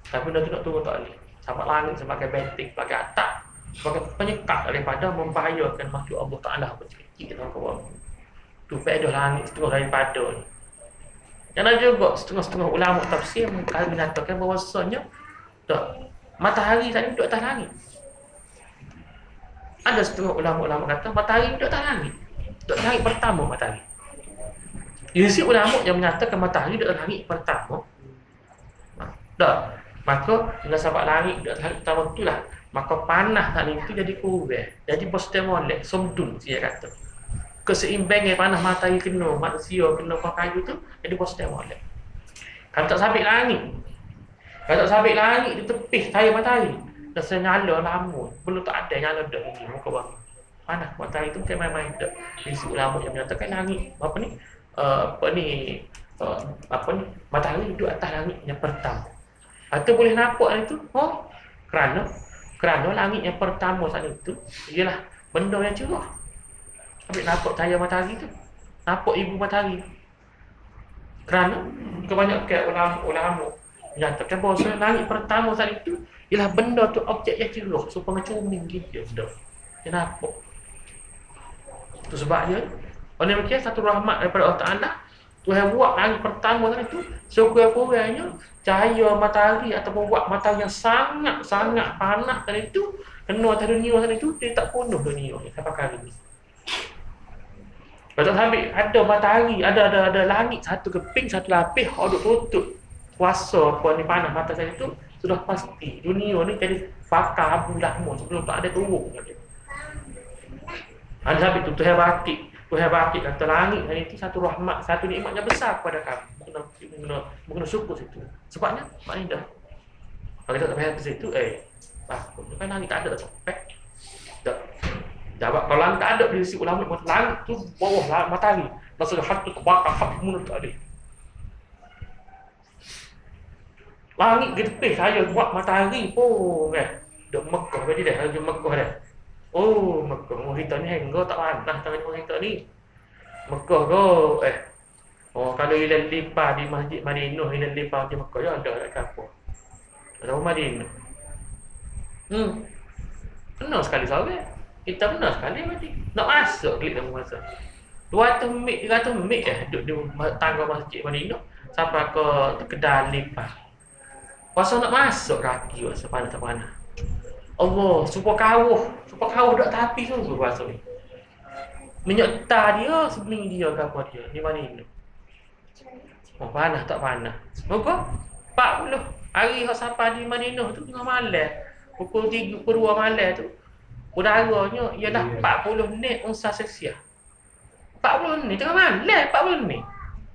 Tapi benda tu nak turun tak boleh. Sampai langit sebagai benteng, sebagai atap, sebagai penyekat daripada membahayakan makhluk Allah Ta'ala kecil-kecil dalam bawah. Tu pedah langit setengah daripada ni. Yang ada juga setengah-setengah ulama tafsir menyatakan bahawasanya matahari tadi duduk atas langit. Ada setengah ulama-ulama kata matahari duduk atas langit. Duduk atas langit pertama matahari. Isi ulama yang menyatakan matahari duduk atas langit pertama. Maka dengan sebab langit duduk atas langit pertama itulah, maka panas langit itu jadi kurang. Jadi postemolek, somdun dia kata. Keseimbangan panas matahari kena manusia kena kayu tu jadi postemolek. Kalau tak sabit langit. Kalau tak sabit langit di tepi cahaya matahari, dah nyala lama, belum tak ada nyala dah ni muka bumi. Panas matahari tu bukan main-main dah. Isi ulama yang menyatakan langit matahari duduk atas langit yang pertama. Atau boleh nampak itu kerana langit yang pertama saat itu ialah benda yang cerah. Habis nampak cahaya matahari tu, nampak ibu matahari. Kerana kebanyakan ulama menyatakan bahawa langit pertama saat itu ialah benda tu objek yang cerah, supaya coming gitu dah. Dia nampak. Itu sebabnya oleh mereka satu rahmat daripada Allah Ta'ala, Tuhan buat langit pertama tadi tu sekurang-kurangnya cahaya matahari ataupun buat matahari yang sangat-sangat panas tadi tu kena atas dunia tadi tu, dia tak penuh dunia ni sampai kali ni. Kalau sampai ada matahari, ada langit satu keping, satu lapis duk tutup kuasa apa ni panas matahari tadi tu, sudah pasti dunia ni jadi bakar abu lama sebelum tak ada turun. Ada sampai tu Tuhan bangkit kata langit hari itu satu rahmat, satu nikmat yang besar kepada kamu. Kena syukur situ. Sebabnya maknanya dah Kalau kita tak payah ke situ, kan langit tak ada topek. Tak. Jawab kalau langit tak ada di sisi ulama langit tu bawah matahari. Masa hatu terbakar habis mundur tak ada. Langit di tepi saya buat matahari pun dok Mekah tadi dah, lagi Mekah dah. Oh, Mekah orang kita ni henggo tak panas tangan orang kita ni. Mekah go kalau hilal lipa di Masjid Madinah, hilal lipa di Mekah ya ada kat kapal. Ada Madinah. Benar sekali sore. Kita benar sekali mati. Nak masuk klik dalam masa. 200 mil, 300 mil duduk di tangga Masjid Madinah sampai ke kedai lipa. Pasal nak masuk kaki masa panas-panas. Allah, supaya kawuh duk tapi sungguh pasal ni. Menyerta dia sebeling dia ke apa dia di mana ini. Oh, panas tak panas. Moga 40 hari hak sampai di Madinah tu tengah malam. Pukul 3 pukul 2 malam tu. Udaranya ialah 40 minit unsa Celsius. 40 minit tengah malam 40 minit.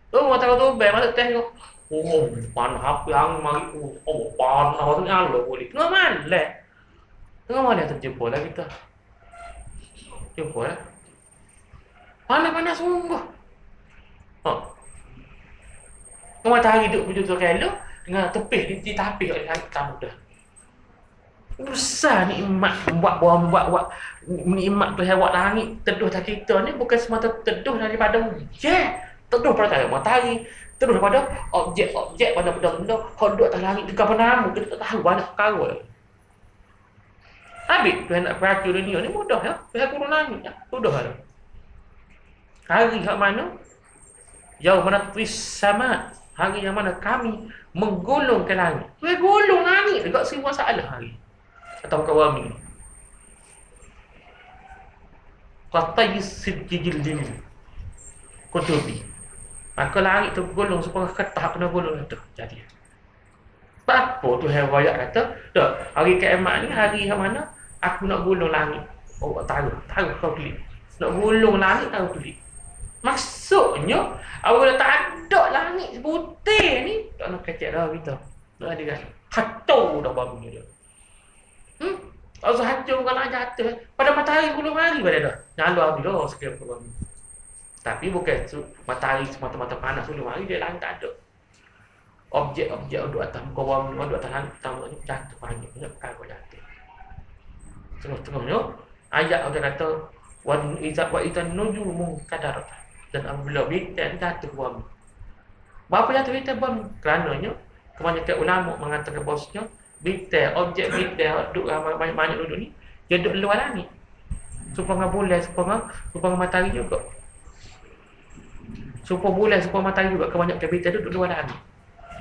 Tu tahu tu bai masuk teh tu. Oh, panas apa yang mari panas tu nyala boleh. Tengah malam. Tengah malam terjebol lah kita. Jebol lah. Panas-panas sungguh. Matahari duduk begitu kelo dengan tepih di tapis kat langit tamu dah. Besar nikmat buat nikmat tu buat langit teduh tak kita ni bukan semata teduh daripada teduh pada matahari, teduh daripada objek pada benda-benda hak duduk atas langit dekat penamu kita tak tahu banyak perkara. Habis Tuhan nak peracu dunia ni mudah ya. Tuhan turun langit ya. Mudah lah. Hari hak mana? Yaumana tris sama. Hari yang mana kami menggulung ke langit. Tuhan gulung langit dekat sini masalah hari. Atau kawami. Qatai sidjil dil. Kutubi. Maka langit tu gulung supaya ketah kena gulung tu. Jadi. Apa tu hewayat kata? Dah, hari kiamat ni hari yang mana aku nak gulung langit. Oh, tahu kau klik. Nak gulung langit tahu klik. Maksudnya apabila tak ada langit putih ni tak nak kecek dah kita. Tak ada kan. Hancur dah bumi dia. Tak usah hancur kalau jatuh. Pada matahari gulung hari pada dah. Nyala habis dah sekali ke bumi. Tapi bukan matahari semata-mata panas gulung hari dia langit tak ada. Objek-objek duduk atas muka bumi, duduk atas langit pertama ni jatuh banyak perkara jatuh. Tengah-tengahnya ayat Allah kata wa idzan nujumu qadarat. Dan apabila bintang jatuh bumi. Berapa jatuh bintang bumi? Kerananya kebanyakan ulama mengatakan bahawasanya bintang, objek bintang duduk banyak duduk ni dia duduk luar langit. Supaya bulan, supaya matahari juga. Supaya bulan, supaya matahari juga kebanyakan bintang duduk luar langit.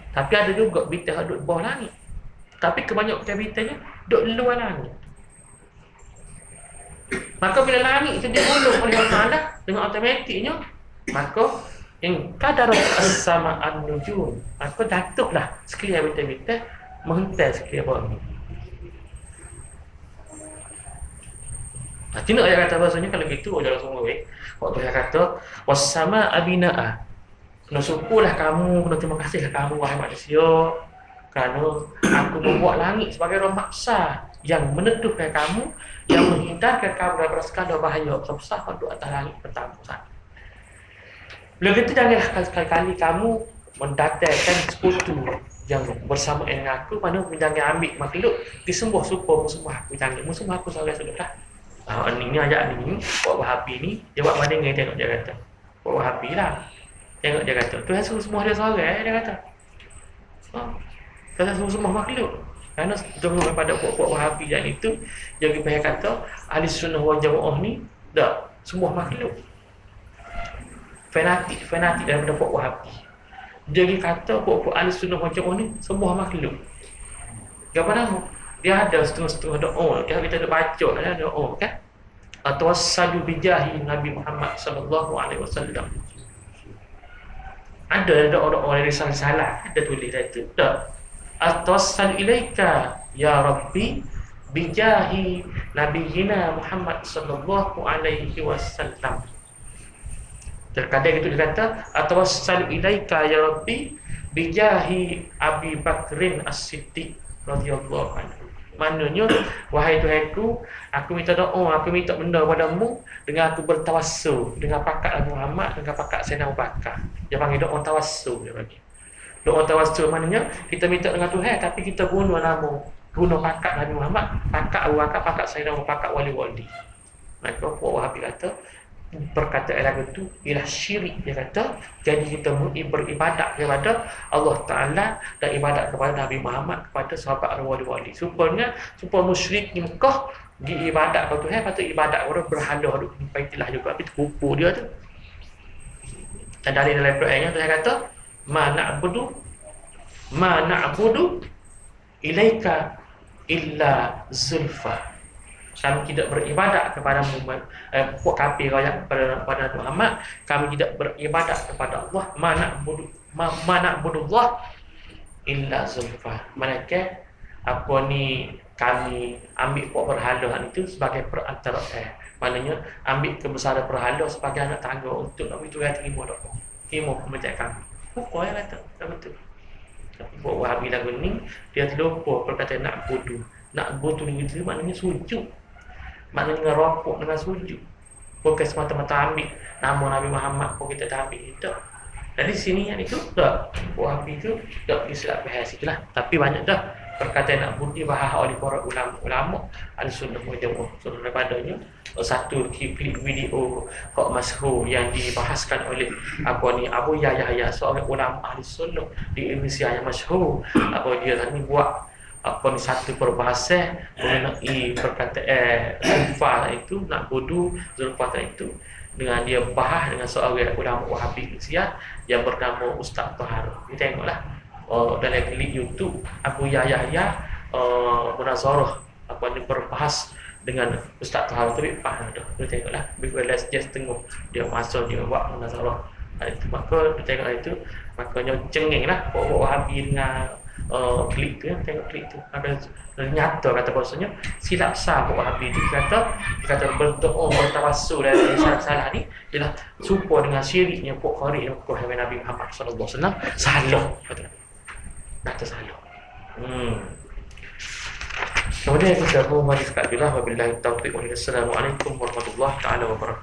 Tapi ada juga bintang duduk bawah langit. Tapi kebanyakan bintangnya duduk luar langit. Maka bila langit itu digulung oleh Allah Ta'ala dengan automatiknya, maka yang kadar as-sama'an nujum, maka jatuhlah sekalian bintang-bintang menghentai sekalian bumi. Tidak ayat kata bahasanya kalau gitu jangan semua waktu ayat kata was-sama'a bina'a, kena syukurlah kamu, kena terima kasihlah kamu wahai manusia, kerana aku membuat langit sebagai rumah besar yang meneduhkan kamu, yang menghindarkan kamu daripada segala bahaya besar pada atas langit pertama. Bila itu janganlah sekali-kali kamu mendatangkan sekutu yang bersama dengan aku, mana jangan ambil makhluk disembah supaya musuh aku, jangan musuh aku sahaja sudah dah. Ini ajak ni buat Wahabi ni dia buat mana dengan tengok dia kata buat Wahabi lah, tengok dia kata Tuhan suruh semua dia seorang dia kata Tuhan suruh semua makhluk. Kerana jauh pada buat Wahabi yang itu yang kita kata ahli sunnah wal jamaah ni dah semua makhluk fanatik daripada buat Wahabi. Jadi kata buat ahli sunnah wal jamaah ni semua makhluk. Apa nama? Dia ada setengah-setengah doa. Kita ada baca ada doa kan? Atawassalu bijahi Nabi Muhammad sallallahu alaihi wasallam. Ada doa-doa dari salah ada tulis itu. Dah. Atawassalu ilaika ya Rabbi bijahi nabiyina Muhammad sallallahu alaihi wasallam. Terkadang itu dikata atawassalu ilaika ya Rabbi bijahi Abi Bakrin As-Siddiq radhiyallahu anhu. Maknanya, wahai Tuhanku, aku minta doa, aku minta benda padamu dengan aku bertawassul dengan pakat Nabi Muhammad, dengan pakat Sayyidina Abu Bakar. Dia panggil doa tawassul dia bagi. Doa tawassul maknanya kita minta dengan Tuhan tapi kita guna nama, guna pakat Nabi Muhammad, pakat Abu Bakar, pakat Sayyidina Abu Bakar wali-wali. Maka Puan Wahabi kata perkataan lagu itu ialah syirik. Dia kata jadi kita beribadat kepada Allah Ta'ala dan ibadat kepada Nabi Muhammad, kepada sahabat wali-wali. Supaya musyrik di Mekah diibadat kepada Tuhan, patut ibadat orang berhala duk baitilah juga, tapi terkupu dia tu. Dan dari dalam Qurannya Tuhan kata ma na'budu ilaika illa zulfa. Kami tidak beribadat kepada puak kafir raya kepada Muhammad. Kami tidak beribadat kepada Allah. Ma na'budullah illa zulfa. Malaikat apa ni, kami ambil puak berhala itu sebagai perantara. Maknanya ambil kebesaran berhala sebagai anak tangga untuk kami Tuhan terima doa, terima pemerintah kami. Pokok yang kata betul. Tapi buat Wahabi lagu ni dia terlupa perkataan nak budu ni itu maknanya sujud. Maknanya ngerokok dengan sujud. Bukan semata-mata ambil nama Nabi Muhammad pun kita dah ambil itu. Jadi sini yang itu tak, Wahabi itu tak Islam bahas itulah. Tapi banyak dah perkataan nak budi bahas oleh para ulama Ahlussunnah wal Jamaah. So daripadanya satu klip video hak masyhur yang dibahaskan oleh Abu Yahya, seorang ulama Ahlussunnah di Indonesia yang masyhur. Dia ni buat satu perbahasan mengenai perkataan Zulfa itu, nak bodoh Zulfa itu, dengan dia bahas dengan seorang ulama Wahabi Indonesia yang bernama Ustaz Tahar. Kita tengoklah dalam klip YouTube Abu Yahya munazarah ni berbahas dengan Ustaz Tahar tu lepas dah. Kita tengoklah, because just tengok dia masuk dia buat munazarah. Itu maka kita tengok itu, makanya cengenglah Wahabi dengan klik tu, tengok klik tu ada nyata kata bahasanya silap sah Wahabi tu kata berdoa bertawassul dan salah ni ialah serupa dengan syiriknya Puak Khawarij Nabi Muhammad sallallahu alaihi wasallam. Salah kata salah. Kemudian kita mau mari sekali lah, wabillahi taufiq wal hidayah. Assalamualaikum warahmatullahi taala wabarakatuh.